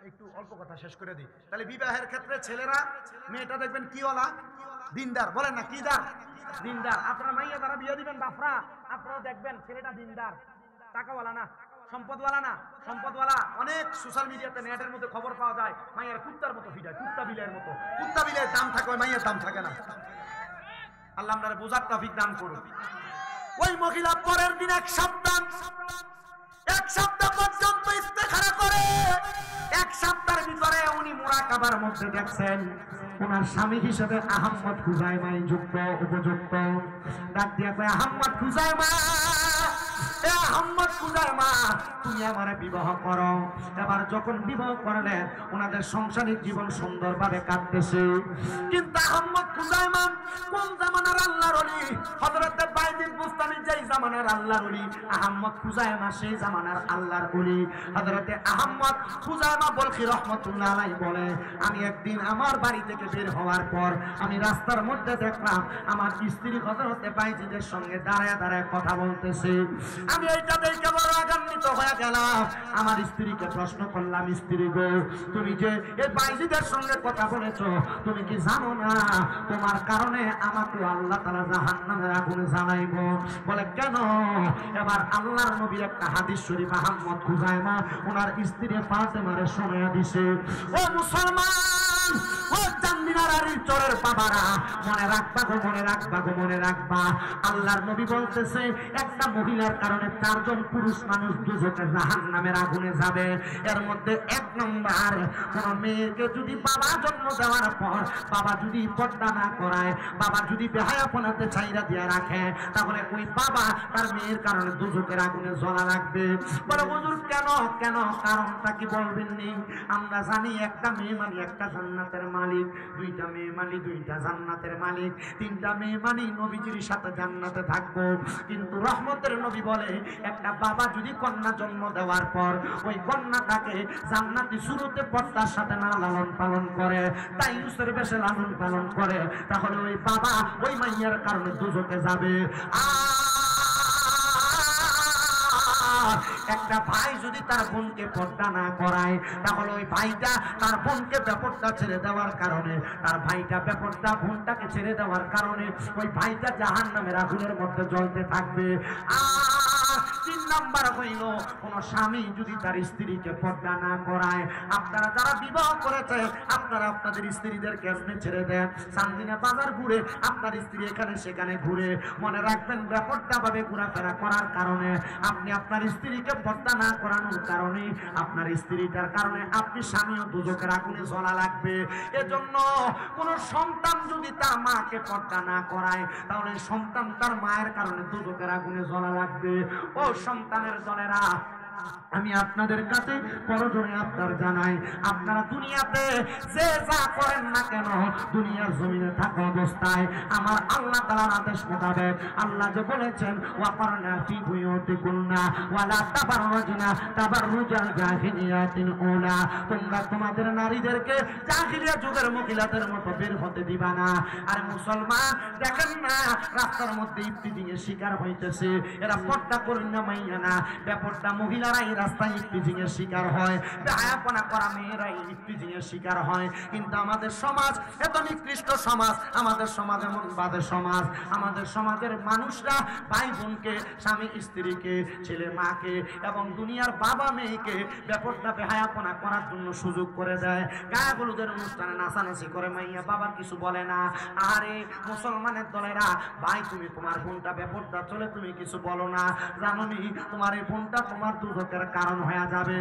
একটু অল্প কথা শেষ করে দিই। তাহলে বিবাহের ক্ষেত্রে ছেলেরা, মেয়েটা দেখবেন কি ওলা, দিনদার, বলেন না কি দার, দিনদার। আপনারা মাইয়া যারা বিয়ে দিবেন বাপরা, আপনারা দেখবেন ছেলেটা দিনদার, টাকাওয়ালা না, সম্পদওয়ালা না। সম্পদওয়ালা অনেক সোশ্যাল মিডিয়াতে নেটের মধ্যে খবর পাওয়া যায়, মাইয়ার কুত্তার মতো ফিডায়, কুত্তা বিলের মতো। কুত্তা বিলের দাম থাকে, ওই মাইয়ার দাম থাকে না। আল্লাহ আপনারা বোঝার তৌফিক দান করুন। ওই মহিলা পরের দিন এক সপ্তাহ পর্যন্ত ইস্তেখারা করে। এক সপ্তাহের ভিতরে উনি মুরাকাবার মধ্যে দেখছেন ওনার স্বামী হিসেবে আহম্মদ খুজাইমাই যুক্ত, উপযুক্ত। ডাক দিয়া কয়, আহম্মদ খুজাইমা, আহম্মদ খুজাইমা, তুমি আমারে বিবাহ করো। এবার যখন বিবাহ করলেন, ওনাদের সাংসারিক জীবন সুন্দরভাবে কাটতেছে। কিন্তু আহম্মদ খুজাইমা কোন জামানার আল্লাহর ওলি? হযরত বাইজিদ বুস্তামি যেই জামানার আল্লাহর ওলি, আহম্মদ খুজাইমা সেই জামানার আল্লাহর ওলি। হযরত আহম্মদ খুজাইমা বলখি রাহমাতুল্লাহ আলাইহি বলে, আমি একদিন আমার বাড়ি থেকে বের হওয়ার পর আমি রাস্তার মধ্যে দেখলাম আমার স্ত্রী হযরত বাইজিদের সঙ্গে দাঁড়ায় দাঁড়ায় কথা বলতেছে। আমি এইটা দেখে বড় আগান্বিত হয়ে গেলাম। আমার স্ত্রীকে প্রশ্ন করলাম, স্ত্রী গো, তুমি যে এই বাইজিদের সঙ্গে কথা বলেছো, তুমি কি জানো না তোমার কারণে আমাকে আল্লাহ তাআলা জাহান্নামের আগুনে জ্বালাইব? বলে কেন? এবার আল্লাহর নবীর একটা হাদিস শরীফ আহমদ খুজাইমা ওনার স্ত্রী ফাতেমারে শোনায়া দিছে। ও মুসলমান, ও চান্দিনারারির চরের বাবারা, মনে রাখবা গো, মনে রাখবা গো, মনে রাখবা। আল্লাহর নবী বলতেছে একটা মহিলার কারণে 4 জন পুরুষ মানুষ দুজকে জাহান্নামের আগুনে যাবে। এর মধ্যে 1 নম্বর, কোন মেয়েকে যদি বাবা জন্ম দেওয়ার পর বাবা যদি পর্দা না করায়, বাবা যদি বেহায়াপনাতে ছাইরা দিয়ে রাখে, তাহলে ওই বাবা তার মেয়ের কারণে দুজকের আগুনে জ্বলা লাগবে। বলে হুজুর কেন কেন, কারণটা কি বলবেন নি? আমরা জানি একটা মেয়ে মানে একটা জান্নাতের মালিক, 2টা মেয়ে মানে 2টা জান্নাতের মালিক, 3টা মেয়ে মানে নবীজির সাথে জান্নাতে থাকবো। কিন্তু রহমতের নবী বলে একটা বাবা যদি কন্যা জন্ম দেওয়ার পর ওই কন্যাটাকে জান্নাতি শুরুতে পর্দার সাথে না লালন পালন করে, তাই ইউসের বেশে লালন পালন করে, তাহলে ওই বাবা ওই মাইয়ার কারণে দুজকে যাবে। একটা ভাই যদি তার বোনকে পর্দা না করায়, তাহলে ওই ভাইটা তার বোনকে বেপর্দা ছেড়ে দেওয়ার কারণে, তার ভাইটা বেপর্দা বোনটাকে ছেড়ে দেওয়ার কারণে ওই ভাইটা জাহান্নামের আগুনের মধ্যে জ্বলতে থাকবে। আর 3 নাম্বার হইল, কোন স্বামী যদি তার স্ত্রীকে পর্দা না করায়, আপনারা যারা বিবাহ করেছে আপনারা আপনাদের স্ত্রীদেরকে এমনি ছেড়ে দেন, চান্দিনা বাজার ঘুরে আপনার স্ত্রী এখানে সেখানে ঘুরে, মনে রাখবেন বেপর্দা ভাবে ঘোরাফেরা করার কারণে, আপনি আপনার স্ত্রীকে পর্দা না করানোর কারণে, আপনার স্ত্রীটার কারণে আপনি স্বামীও দুজকের আগুনে জ্বলা লাগবে। এজন্য কোন সন্তান যদি তার মাকে পর্দা না করায়, তাহলে সন্তান তার মায়ের কারণে দুজকের আগুনে জ্বলা লাগবে। ও সন্তানের জনেরা, আমি আপনাদের কাছে পরজনে আপনার জানাই, আপনারা দুনিয়াতে যে যা করেন না কেন, দুনিয়ার জমিনে থাকা অবস্থায় আমার আল্লাহ তাআলার আদেশ মোতাবেক, আল্লাহ যে বলেছেন ওয়াকারনা ফি বুয়ুতিকুন্না ওয়ালা তাবাররুজনা তাবাররুজাল জাহিলিয়াতিল উলা, তোমরা তোমাদের নারীদেরকে জাহিলিয়া যুগের মহিলাদের মতো বের হতে দিবা না। আর মুসলমান দেখেন না রাস্তার মধ্যে ইফতিজিং এর শিকার হইতেছে, এরা পর্দা করেন না মাইয়া না, বেপর্দা মহিলা মহিলারাই রাস্তায় ইফটিজিং এর শিকার হয়, বেহায়াপনা করা মেয়েরাই ইফটিজিং এর শিকার হয়। কিন্তু আমাদের সমাজ এত নিকৃষ্ট সমাজ, আমাদের সমাজ এমন বাদে সমাজ, আমাদের সমাজের মানুষরা ভাই বোনকে, স্বামী স্ত্রীকে, ছেলে মাকে এবং দুনিয়ার বাবা মেয়েকে ব্যাপারটা বেহায়াপনা করার জন্য সুযোগ করে দেয়। গায়ে হলুদের অনুষ্ঠানে নাচানাচি করে, মাইয়া বাবা কিছু বলে না। আরে মুসলমানের দলেরা, ভাই তুমি তোমার বোনটা ব্যাপারটা চলে তুমি কিছু বলো না, জানোনি তোমার এই বোনটা তোমার দুর্ভোগের কারণ হয়ে যাবে।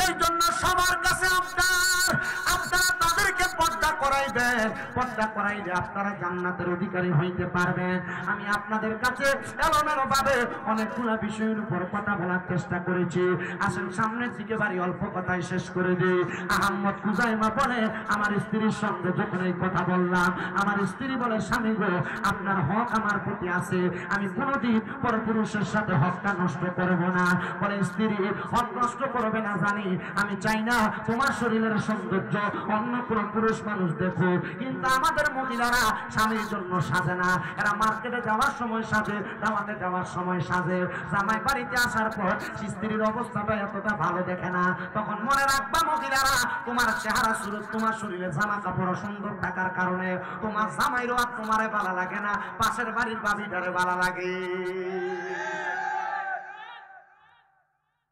এই জন্য সবার কাছে আপনারা তাদেরকে পর্দা করাইবেন, পর্দা করাইলে আপনারা জান্নাতের অধিকারী হইতে পারবেন। আমি আপনাদের কাছে এলোমেলো ভাবে অনেকগুলো বিষয়ের উপর কথা বলার চেষ্টা করেছি। আসেন সামনের দিকে বাড়ি অল্প কথাই শেষ করে দিই। আহমদ খুজাইমা বলে, আমার স্ত্রীর সঙ্গে যখন এই কথা বললাম, আমার স্ত্রী বলে, স্বামী গো আপনার হক আমার প্রতি আছে, আমি কোনোদিন পরপুরুষের সাথে হকটা নষ্ট করব না। বলে স্ত্রী হক নষ্ট করবে না জানি, আমি চাই না তোমার শরীরের সৌন্দর্য অন্য কোনো পুরুষ মানুষ দেখো। কিন্তু আমাদের মহিলারা স্বামীর জন্য সাজে না, এরা মার্কেটে যাওয়ার সময় সাজে, দাওয়াতে যাওয়ার সময় সাজে, জামাই বাড়িতে আসার পর স্ত্রীর অবস্থাটা এতটা ভালো দেখে না। তখন মনে রাখবা মহিলারা, তোমার চেহারা সুরত, তোমার শরীরে জামা কাপড় সুন্দর থাকার কারণে তোমার জামাইরও আর তোমারে ভালো লাগে না, পাশের বাড়ির বাবিটারে ভালো লাগে।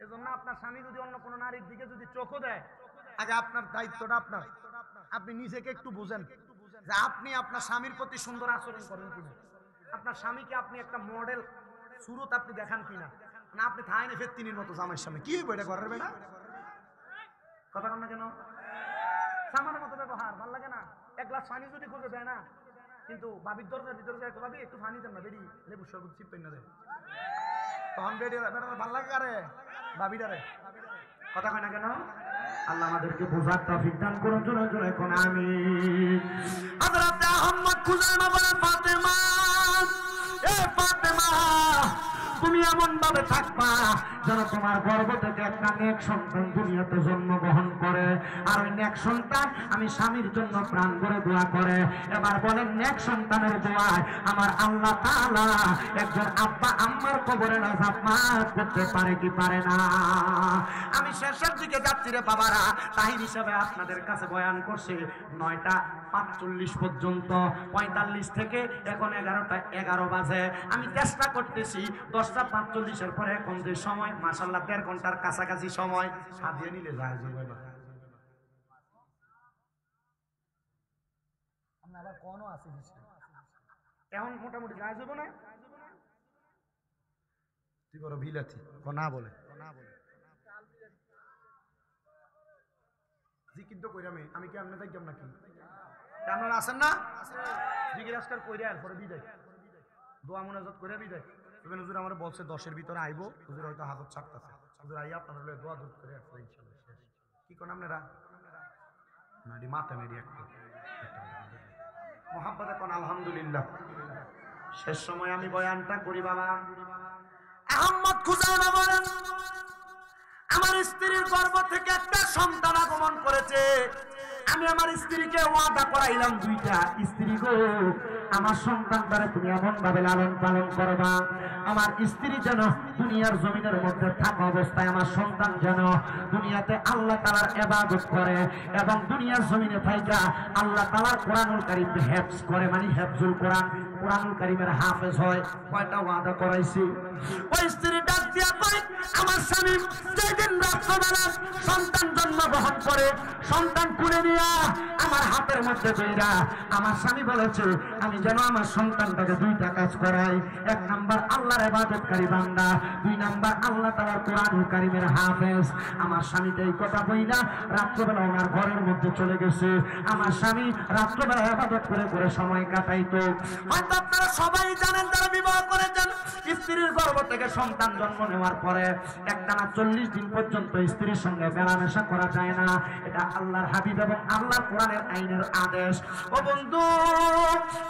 এজন্য আপনার স্বামী যদি অন্য কোনো নারীর দিকে যদি চোখও দেয়, আগে আপনার দায়িত্বটা আপনার, আপনি নিজেকে একটু বুঝেন যে আপনি আপনার স্বামীর প্রতি সুন্দর আচরণ করেন কিনা, আপনার স্বামীকে আপনি একটা মডেল সুরত আপনি দেখান কিনা, না আপনি থাইনে ফেত্তিনির মতো জামাইয়ের সামনে কি বইটা করার বেটা কথা কন না কেন? সামানের মতো ব্যবহার ভাল লাগে না। এক গ্লাস পানি যদি খুঁজে দেয় না, কিন্তু বাবির দরজার ভিতরে যায়, ভাবি একটু পানি দেন না, বেরি লেবু শরবত চিপ না দেয়, তখন বেড়ে ভাল লাগে কারে? বাবিটারে। কথা কয় না কেন? আল্লাহ আমাদেরকে বোঝার তৌফিক দান করুন। জোরে জোরে কোন আমিন। হযরত আহমদ খুজাইমা বলেন, ফাতেমা, এ ফাতেমা তুমি এমন ভাবে থাকবা যেন তোমার গর্ভ থেকে একটা নেক সন্তান দুনিয়াতে জন্মগ্রহণ করে। আর ওই নেক সন্তান আমি স্বামীর জন্য প্রাণ করে দোয়া করে। এবার বলেন, নেক সন্তানের দোয়ায় আমার আল্লাহ তাআলা একজন আব্বা আম্মার কবরের আযাব মাফ করতে পারে কি পারে না? আমি শেষের দিকে যাচ্ছি রে বাবারা, তাই হিসাবে আপনাদের কাছে বয়ান করছি 9টা 45 পর্যন্ত, 45 থেকে এখন 11টা 11 বাজে। আমি চেষ্টা করতেছি 10টা 45-এর পরে এখন যে সময়, মাশাআল্লাহ 1.5 ঘন্টার কাছাকাছি সময় সাজিয়ে নিলে যায় যে আবার কোনো আছে এখন মোটামুটি যায় যাব না? তুই বড় বিলাতি না বলে জিকির তো কইরাম, আমি কি আপনি দেখলাম নাকি? আপনারা আছেন না? জিকির আজকাল কইরা এরপরে বিদায়, দোয়া মোনাজাত করে বিদায়। হুজুর আমার বলছে 10-এর ভিতরে আইবো, হুজুর হয়তো হাজত ছাড়তেছে, হুজুর আইয়া আপনার দোয়া দূর করে আসলে ইনশাআল্লাহ শেষ। কি কোন আপনারা নাডি মাথা নেড়ি একটু মোহাব্বতে কোন আলহামদুলিল্লাহ। শেষ সময় আমি বয়ানটা করি বাবা। আহমদ খুজাইমা বলেন, আমার স্ত্রীর গর্ভ থেকে একটা সন্তান আগমন করেছে। আমি আমার স্ত্রীকে ওয়াদা করাইলাম, 2টা স্ত্রী গো আমার সন্তানটারে তুমি এমন ভাবে লালন পালন করবা, আমার স্ত্রী যেন দুনিয়ার জমিনের মধ্যে থাকা অবস্থায় আমার সন্তান যেন দুনিয়াতে আল্লাহ তাআলার ইবাদত করে এবং দুনিয়ার জমিনে থাইকা আল্লাহ তাআলার কোরআনুল কারীম হেফজ করে, মানে হেফজুল কোরআন, কোরআনুল কারীমের হাফেজ হয়। কয়টা ওয়াদা করাইছি? ওই স্ত্রী ডাক দিয়া কয়, আমার স্বামী যেদিন রাত্রবেলা সন্তান জন্মগ্রহণ করে, সন্তান কুলে নিয়া আমার হাতের মধ্যে ধইরা আমার স্বামী বলেছে আমি যেন আমার সন্তানটাকে 2টা কাজ করাই। 1 নাম্বার আল্লাহর ইবাদতকারী বান্দা, 2 নাম্বার আল্লাহ তাআলার কোরআনুল কারীমের হাফেজ। আমার স্বামীকে এই কথা বইলা রাত্রবেলা ওনার ঘরের মধ্যে চলে গেছে। আমার স্বামী রাত্রবেলা ইবাদত করে করে সময় কাটাইতো। হয়তো আপনারা সবাই জানেন, যারা বিবাহ করেছেন, স্ত্রীর গর্ভ থেকে সন্তান জন্ম নেওয়ার পরে একটানা 40 দিন পর্যন্ত স্ত্রীর সঙ্গে মেলামেশা করা যায় না। এটা আল্লাহর হাবিব এবং আল্লাহর কোরআনের আইনের আদেশ। ও বন্ধু,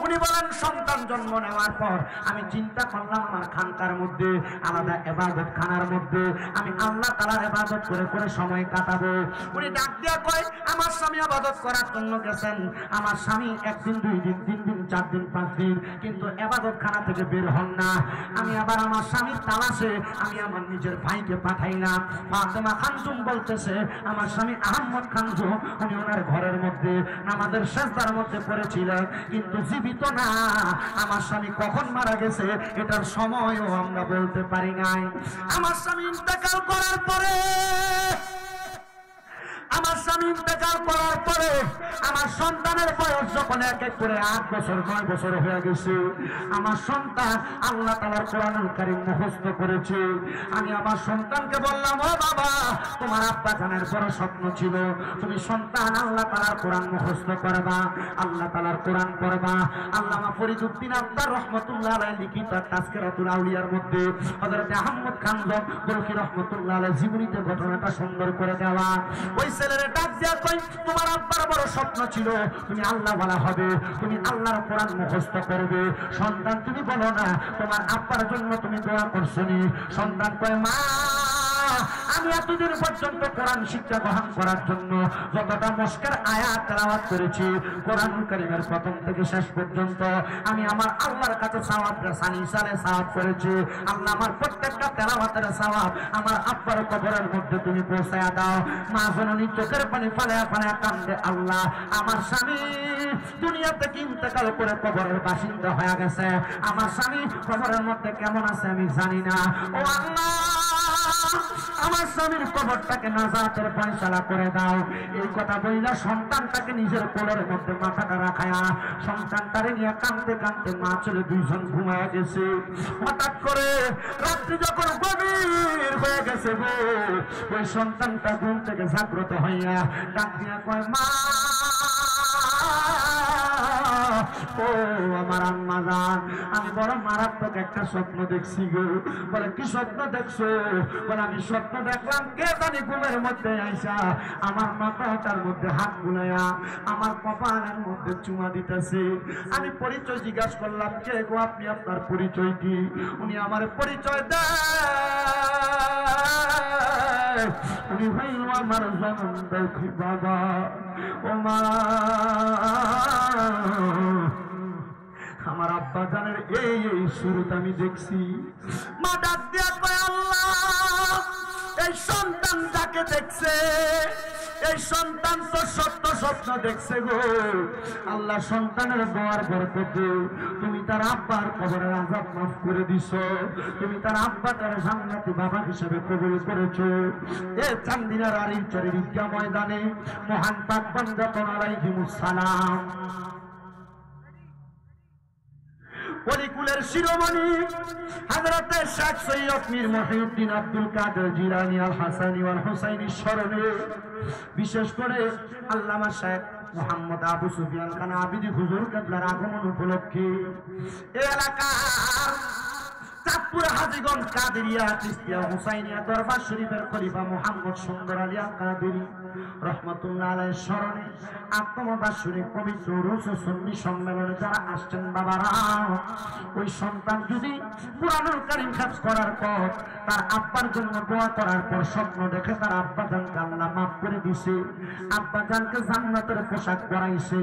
উনি বলেন সন্তান জন্ম নেওয়ার পর আমি চিন্তা করলাম আমার খানকার মধ্যে, আলাদা ইবাদত খানার মধ্যে আমি আল্লাহ তাআলার ইবাদত করে করে সময় কাটাবো। উনি ডাক দিয়া কয়, আমার স্বামী ইবাদত করার জন্য গেছেন। আমার স্বামী 1 দিন 2 দিন 3 দিন 4 দিন 5 দিন কিন্তু ইবাদত খানা থেকে বের হন না। আমি আবার এবার আমার স্বামীর তালাশে আমি আমার নিজের ভাইকে পাঠাইলাম। ফাতেমা খানজুম বলতেছে আমার স্বামী আহমদ খানজুম উনি ওনার ঘরের মধ্যে নামাজের সেজদার মধ্যে পড়েছিলেন, কিন্তু জীবিত না। আমার স্বামী কখন মারা গেছে এটার সময়ও আমরা বলতে পারি নাই। আমার স্বামী ইন্তেকাল করার পরে আমার সন্তানের বয়স যখন এক এক করে 8 বছর 9 বছর হয়ে গেছে, আমার সন্তান আল্লাহ তাআলার কোরআনুল কারীম মুখস্থ করেছে। আমি আমার সন্তানকে বললাম, ও বাবা, তোমার আব্বা জানের বড় স্বপ্ন ছিল তুমি সন্তান আল্লাহ তাআলার কোরআন মুখস্থ করবা, আল্লাহ তাআলার কোরআন পড়বা। আল্লামা ফরিদউদ্দিন আত্মার রহমাতুল্লাহ আলাইহি লিখিত তাজকিরাতুল আউলিয়ার মধ্যে হযরত আহমদ খান বরকি রহমাতুল্লাহ আলাইহি জীবনীতে ঘটনাটা সুন্দর করে দেওয়া। ওই ছেলের ডাক দিয়া কই, তোমার আব্বার বড় স্বপ্ন ছিল তুমি আল্লাহ ওয়ালা হবে, তুমি আল্লাহর কোরআন মুখস্থ করবে। সন্তান তুমি বলো না তোমার আব্বার জন্য তুমি দোয়া করছনি? সন্তান কয়, মা আমি এতদিন পর্যন্ত কোরআন শিক্ষা গ্রহণ করার জন্য যতটা মস্কের আয়াত তেলাওয়াত করেছি কোরআনুল কারীমের প্রথম থেকে শেষ পর্যন্ত আমি আমার আল্লাহর কাছে সওয়াব সালে সওয়াব করেছি। আল্লাহ আমার প্রত্যেকটা তেলাওয়াতের সওয়াব আমার আব্বার কবরের মধ্যে তুমি পৌঁছায়া দাও। মা জননী চোখের পানি ফালায়া ফালায়া কান্দে, আল্লাহ আমার স্বামী দুনিয়া থেকে ইন্তেকাল করে কবরের বাসিন্দা হয়ে গেছে, আমার স্বামী কবরের মধ্যে কেমন আছে আমি জানি না। ও আল্লাহ আমার স্বামীর কবরটাকে নাজাতের ফয়সালা করে দাও। এই কথা বইলা সন্তানটাকে নিজের কোলের মধ্যে মাথাটা রাখায়া সন্তানটারে নিয়ে কাঁদতে কাঁদতে মা ছেলে দুইজন ঘুমায় গেছে। হঠাৎ করে রাত্রি যখন গভীর হয়ে গেছে গো, ওই সন্তানটা ঘুম থেকে জাগ্রত হইয়া ডাক দিয়া কয়, মা ও আমার আম্মা জান, আমি বড় মারাত্মক একটা স্বপ্ন দেখছি গো। বলে, কি স্বপ্ন দেখছো? বলে, আমি স্বপ্ন দেখলাম কে জানি ঘুমের মধ্যে আইসা আমার মাথাটার মধ্যে হাত বুলাইয়া আমার কপালের মধ্যে চুমা দিতেছে। আমি পরিচয় জিজ্ঞাসা করলাম, কে গো আপনি, আপনার পরিচয় কি? উনি আমার পরিচয় দেয়, উনি হইল আমার জনম দেখি বাবা। ও মা, আমার আব্বা জানের এই শুরুতে আমি দেখছি। মা ডাক দিয়া কয়, আল্লাহ এই সন্তান যাকে দেখছে এই সন্তান তো সত্য স্বপ্ন দেখছে গো। আল্লাহ সন্তানের দোয়ার বরকতে তুমি তার আব্বার কবরের আযাব মাফ করে দিছো, তুমি তার আব্বাটার জান্নাতি বাবা হিসেবে কবুল করেছো। এ চান্দিনার আলীর চরের ঈদগাহ ময়দানে মহান পাক বান্দাগণ আলাইহিমুস সালাম পরিকুলের শিরোমণি হযরতে শেখ সৈয়দ মীর মহিউদ্দিন আব্দুল কাদের জিলানী আল হাসানী ওয়াল হুসাইনির স্মরণে বিশেষ করে আল্লামা শেখ মোহাম্মদ আবু সুফিয়ান খান আবিদি হুজুর কিবলার আগমন উপলক্ষে এই এলাকার চাঁদপুর হাজীগঞ্জ কাদেরিয়া চিশতিয়া হুসাইনিয়া দরবার শরীফের খলিফা মোহাম্মদ সুন্দর আলী আল কাদেরী রহমাতুল্লাহ আলাইহির স্মরণে আত্মবাৎসরিক পবিত্র উরুস ও সুন্নি সম্মেলনে যারা আসছেন বাবারা, ওই সন্তান যদি কুরআনুল কারীম হিফজ করার পর তার আব্বার জন্য দোয়া করার পর স্বপ্ন দেখে তার আব্বা জানকে আল্লাহ মাফ করে দিছে, আব্বা জানকে জান্নাতের পোশাক পরাইছে,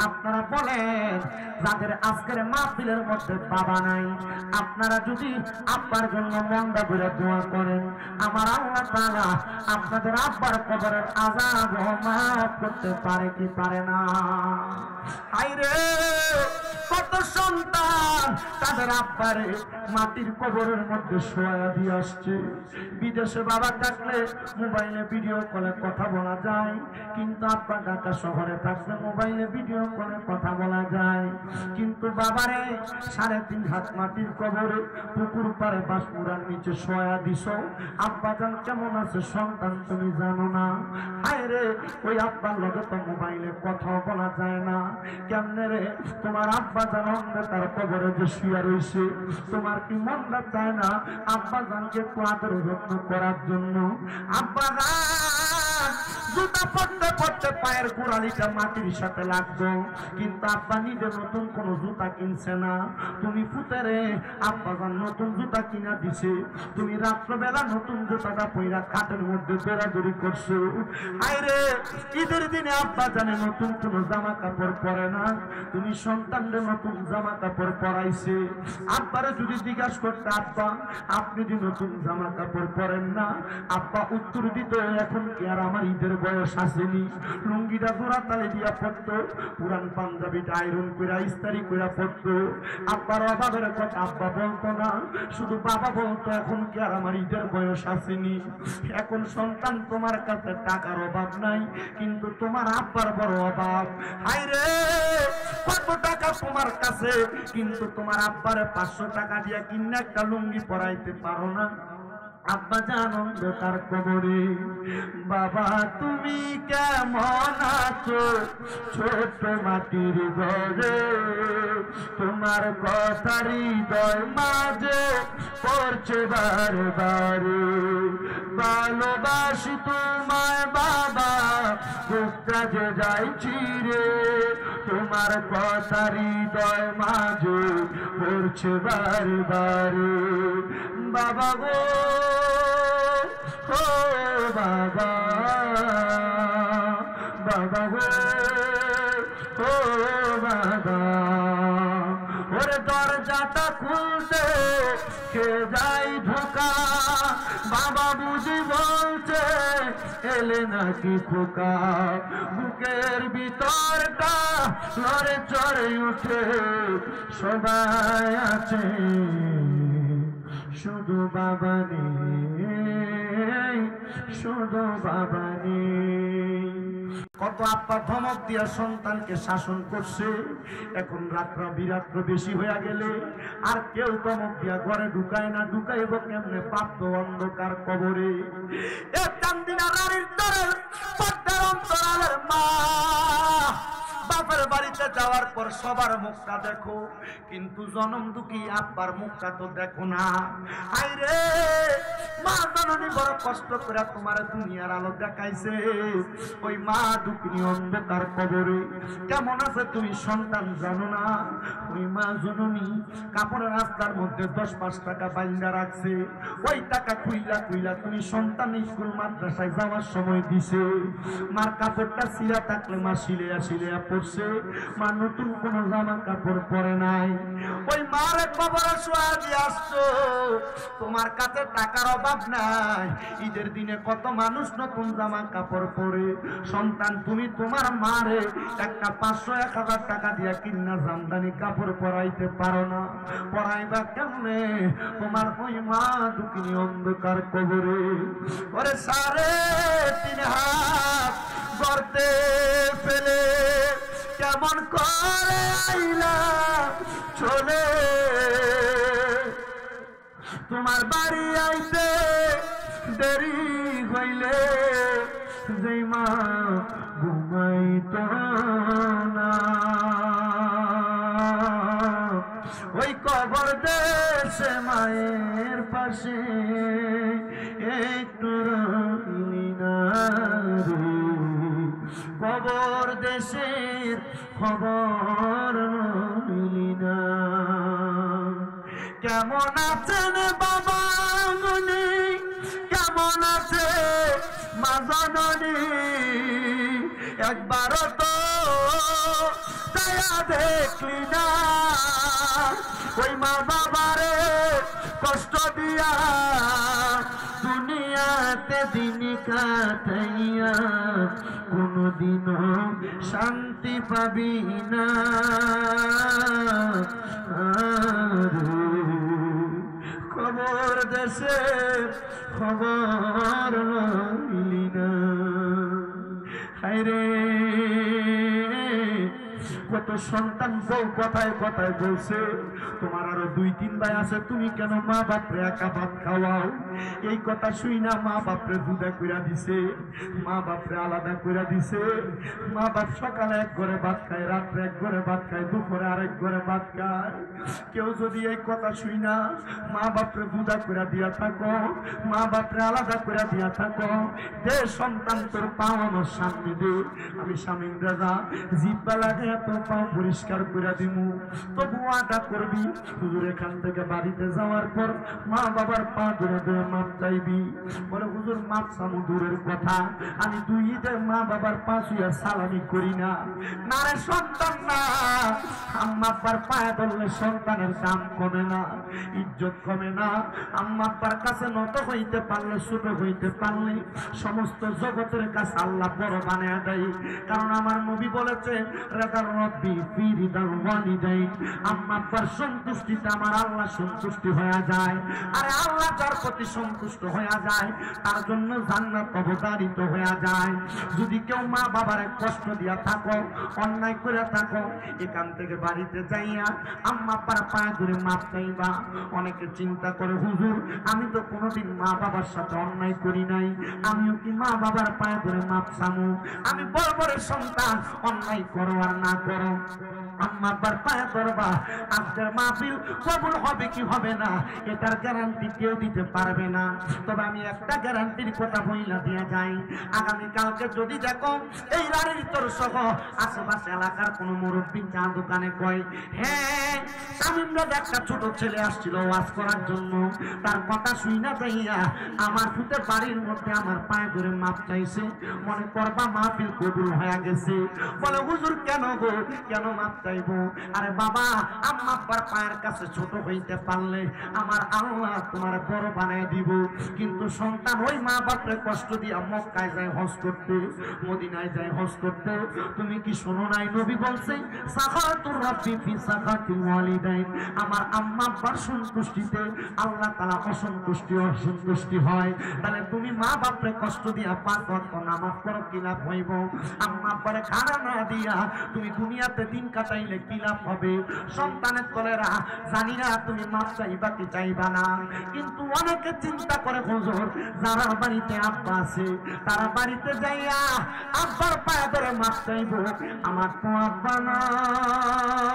আপনারা বলেন যাদের আজকের মাহফিলের মধ্যে বাবা নাই, আপনারা যদি আব্বার জন্য মনটা ভরে দোয়া করেন আমার আল্লাহ তাআলা আপনাদের আব্বার কবরের আযাব মাফ করতে পারে কি পারে না? হায়রে কত সন্তান তাদের আব্বারে মাটির কবরের মধ্যে শোয়া দিয়ে আসছে। বিদেশে বাবা থাকলে মোবাইলে ভিডিও কলে কথা বলা যায়, কিন্তু আব্বা ঢাকা শহরে থাকলে মোবাইলে ভিডিও কলে কথা বলা যায়, কিন্তু বাবারে 3.5 হাত মাটির কবরে পুকুর পাড়ে বাঁশপুরার নিচে শোয়া দিছ। আব্বা জান কেমন আছে সন্তান তুমি জানো না? হায়রে ওই আব্বার লগে তো মোবাইলে কথা বলা যায় না, কেমনে রে তোমার আব্বা জান তার কবরে যে শুয়ে রয়েছে, তোমার কি মনটা চায় না আব্বা জানকে একটু আদর যত্ন করার জন্য? আব্বা জান জুতা পড়তে পড়তে পায়ের গোড়ালিটা মাটির সাথে লাগতো, কিন্তু আব্বা নিজে নতুন কোন জুতা কিনছে না। তুমি ফুতেরে আব্বা যান নতুন জুতা কিনা দিছে, তুমি রাত্রবেলা নতুন জুতাটা পইরা খাটের মধ্যে দৌড়াদৌড়ি করছো। আইরে ঈদের দিনে আব্বা জানে নতুন কোন জামা কাপড় পরে না, তুমি সন্তানদের নতুন জামা কাপড় পরাইছে। আব্বারে যদি জিজ্ঞাসা করতে আব্বা আপনি যদি নতুন জামা কাপড় পরেন না, আব্বা উত্তর দিত এখন কি আর আমার ঈদের বয়স আসেনি। লুঙ্গিটা জোড়া তালে দিয়া পড়তো, পুরান পাঞ্জাবিটা আয়রন কইরা ইস্তারি কইরা পড়তো। আব্বার অভাবের কথা আব্বা বলতো না, শুধু বাবা বলতো এখন কি আর আমার ঈদের বয়স আসেনি। এখন সন্তান তোমার কাছে টাকার অভাব নাই, কিন্তু তোমার আব্বার বড় অভাব। হায়রে কত টাকা তোমার কাছে, কিন্তু তোমার আব্বারে 500 টাকা দিয়া কিনে একটা লুঙ্গি পরাইতে পারো না। আব্বা জান অন্ধকার কবরে। বাবা তুমি কেমন আছো ছোট মাটির ঘরে, তোমার কথা হৃদয় মাঝে পড়ছে বারে বারে। ভালোবাসি তোমায় বাবা বুকটা যে যাইছি রে, তোমার কথা হৃদয় মাঝে পড়ছে বারে বারে। বাবা গো ও বাবা, বাবা গো ও বাবা, ওরে দরজাটা খুলতে কে যাই ঢোকা, বাবা বুঝি বলছে এলে নাকি খোকা। বুকের ভিতরটা লড়ে চড়ে উঠে, সবাই আছে শুধু বাবা নেই, শুধু বাবা নেই। কত আব্বা ধমক দিয়া সন্তানকে শাসন করছে। এখন রাত্র বিরাত্র বেশি হয়ে গেলে আর কেউ ধমক দিয়া ঘরে ঢুকায় না, ঢুকাইব কেমনে পাপ্ত অন্ধকার কবরে। এ চান্দিনা রানীর দরের পর্দার অন্তরালের মা, বাপের বাড়িতে যাওয়ার পর সবার মুখটা দেখো, কিন্তু জনম দুঃখী আব্বার মুখটা তো দেখো না। আইরে মা জননী বড় কষ্ট করে তোমার দুনিয়ার আলো দেখাইছে, ওই মা দুঃখিনী অন্ধকার কবরে কেমন আছে তুমি সন্তান জানো না। ওই মা জননী কাপড়ের রাস্তার মধ্যে 10-5 টাকা বাইন্দা রাখছে, ওই টাকা খুইলা খুইলা তুমি সন্তান স্কুল মাদ্রাসায় যাওয়ার সময় দিছে। মার কাপড়টা ছিঁড়া থাকলে মা সিলেয়া সিলেয়া পড়ছে, মা নতুন কোন জামা কাপড় পরে নাই। ওই মার কবরে শোয়া দিয়ে আসছো, তোমার কাছে টাকার অভাব নাই। ঈদের দিনে কত মানুষ নতুন জামা কাপড় পরে, সন্তান তুমি তোমার মারে একটা 500-1000 টাকা দিয়া কিনা জামদানি কাপড় পরাইতে পারো না। পরাইবা কেমনে তোমার ওই মা দুঃখিনী অন্ধকার কবরে। ওরে 3.5 হাত গর্তে ফেলে কেমন করে আইলা চলে, তোমার বাড়ি আইতে দেরি হইলে যেই মা ঘুমাইতো না, ওই কবর দেশে মায়ের পাশে একটু রইলি না রে। কবর দেশের খবর রইলি না। কেমন আছেন বাবা মনি, কেমন আছে মা জননী, একবারও তো ছায়া দেখলি না। ওই মা বাবারে কষ্ট দিয়া দুনিয়াতে দিন কাটাইয়া কোনদিনও শান্তি পাবি না। খবর দেশে খবর লইলি না। হায়রে কত সন্তান বউ কথায় কথায় বলছে তোমার আরো 2-3 ভাই আছে, তুমি কেন মা বাপরে একা ভাত খাওয়াও? এই কথা শুই না মা বাপরে জুদা কইরা দিছে, মা বাপরে আলাদা কইরা দিছে। মা বাপ সকালে এক ঘরে ভাত খায়, রাত্রে এক ঘরে ভাত খায়, দুপুরে আরেক ঘরে ভাত খায়। কেউ যদি এই কথা শুই না মা বাপরে জুদা কইরা দিয়া থাকো, মা বাপরে আলাদা কইরা দিয়া থাকো, দে সন্তান তোর পাও আমার সামনে দে, আমি স্বামী রাজা জিব্বা লাগে তো পাও পরিষ্কার কইরা দিমু। তবু আদা করবি হুজুর এখান থেকে বাড়িতে যাওয়ার পর মা বাবার পা ধরে ধরে মাপ চাইবি। বলে হুজুর মাপ চামু দূরের কথা, আমি 2 ঈদে মা বাবার পা ছুঁয়ে সালামি করি না। না রে সন্তান না, আম্মা আব্বার পায়ে ধরলে সন্তানের দাম কমে না, ইজ্জত কমে না। আম্মা আব্বার কাছে নত হইতে পারলে, ছোট হইতে পারলে সমস্ত জগতের কাছে আল্লাহ বড় বানায় দেয়। কারণ আমার নবী বলেছে রাদার রব্বি ফি রিদাল ওয়ালিদাইন, আম্মা আব্বার সন্তুষ্টিতে আমার আল্লাহ সন্তুষ্টি হয়ে যায়। আরে আল্লাহ যার প্রতি সন্তুষ্ট হয়ে যায় তার জন্য জান্নাত অবধারিত হয়ে যায়। যদি কেউ মা বাবারে কষ্ট দিয়া থাকো, অন্যায় করে থাকো, এখান থেকে বাড়িতে যাইয়া আম্মা আব্বার পায়ে ধরে মাপ চাইবা। অনেকে চিন্তা করে হুজুর আমি তো কোনোদিন মা বাবার সাথে অন্যায় করি নাই, আমিও কি মা বাবার পায়ে ধরে মাপ চামু? আমি বড় বড় সন্তান, অন্যায় করো আর না করো আম্মা আব্বার পায়ে ধরবা। আজকের মাহফিল কবুল হবে কি হবে না এটার গ্যারান্টি কেউ দিতে পারবে না। তবে আমি একটা গ্যারান্টির কথা বইলা দিয়া যাই, আগামী কালকে যদি দেখো এই রাড়ির তোর সহ আশেপাশে এলাকার কোন মুরব্বী চা দোকানে কয় হ্যাঁ শামীমরা একটা ছোট ছেলে আসছিল ওয়াজ করার জন্য, তার কথা শুই না যাইয়া আমার ফুটে বাড়ির মধ্যে আমার পায়ে ধরে মাপ চাইছে, মনে করবা মাহফিল কবুল হয়ে গেছে। বলে হুজুর কেন গো, কেন মাপ চাইবো? আরে বাবা আম্মা আব্বার পায়ের কাছে ছোট হইতে পারলে আমার আল্লাহ তোমার বড় বানায় দিব। কিন্তু সন্তান ওই মা বাপরে কষ্ট দিয়া মক্কায় যায় হজ করতে, মদিনায় যায় হজ করতে। তুমি কি শোনো নাই নবী বলছে সাখাতুর রাব্বি ফি সাখাতিল ওয়ালিদাইন, আমার আম্মা আব্বার সন্তুষ্টিতে আল্লাহ তাআলা অসন্তুষ্টি হয়। তাহলে তুমি মা বাপরে কষ্ট দিয়া 5 ওয়াক্ত নামাজ পড়ো কি লাভ হইব? আম্মা আব্বারে খানা না দিয়া তুমি দুনিয়াতে দিন কাটাইলে কি লাভ হবে? সন্তানের তলেরা জানি না তুমি মাপ চাইবা কি চাইবা না, কিন্তু অনেকে চিন্তা করে হুজুর যারা বাড়িতে আব্বা আছে তারা বাড়িতে যাইয়া আব্বার পায়ে ধরে মাপ চাইব, আমার তো আব্বা নাই,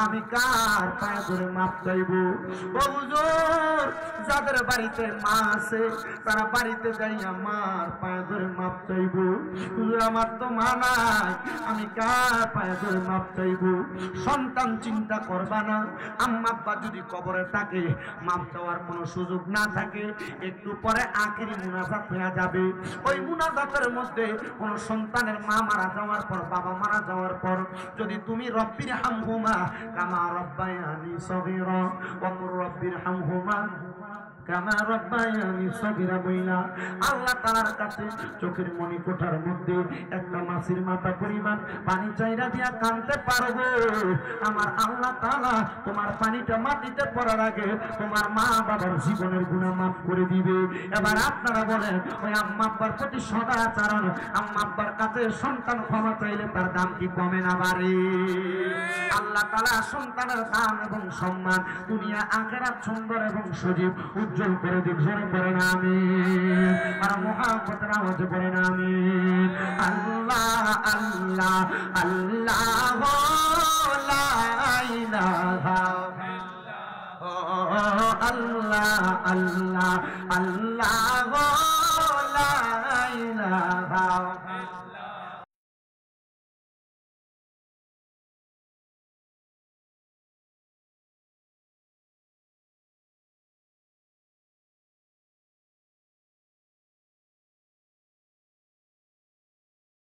আমি কার পায়ে ধরে মাপ চাইব? ও হুজুর যাদের বাড়িতে মা আছে তারা বাড়িতে যাইয়া মার পায়ে ধরে মাপ চাইব। হুজুর আমার তো মা নাই, আমি কার পায়ে ধরে মাপ চাইব? সন্তান চিন্তা করবা না, আম্মা আব্বা যদি কবরে থাকে মাপ চাওয়ার কোনো সুযোগ না থাকে, একটু পরে আখেরি মুনাজাত হয়ে যাবে। ওই মুনাজাতের মধ্যে কোন সন্তানের মা মারা যাওয়ার পর, বাবা মারা যাওয়ার পর যদি তুমি রব্বির হামহুমা কামা রব্বায়ানি সগীরা ওয়া কুর রব্বির হামহুমা কামা রব্বায়ানি সগীরা বইলা আল্লাহ তাআলার কাছে চোখের মনি কোঠার মধ্যে একটা মাছির মাথা পরিমাণ পানি চাইরা দিয়া কাঁদতে পারবো, আমার আল্লাহ তাআলা তোমার পানিটা মাটিতে পড়ার আগে তোমার মা বাবার জীবনের গুনাহ মাফ করে দিবে। এবার আপনারা বলেন ওই আম্মা আব্বার প্রতি সদাচরণ, আম্মা আব্বার কাছে সন্তান ক্ষমা চাইলে তার দাম কি কমে না বাড়ে? আল্লাহ তাআলা সন্তানের দাম এবং সম্মান দুনিয়া আখিরাত সুন্দর এবং সজীব উজ্জ্বল করে দিক। জোরে পড়েন আমিন, আর মুহাব্বতের আওয়াজে পড়েন আমিন। আল্লাহ আল্লাহ আল্লাহ লা ইলাহা আল্লাহ আল্লাহ আল্লাহ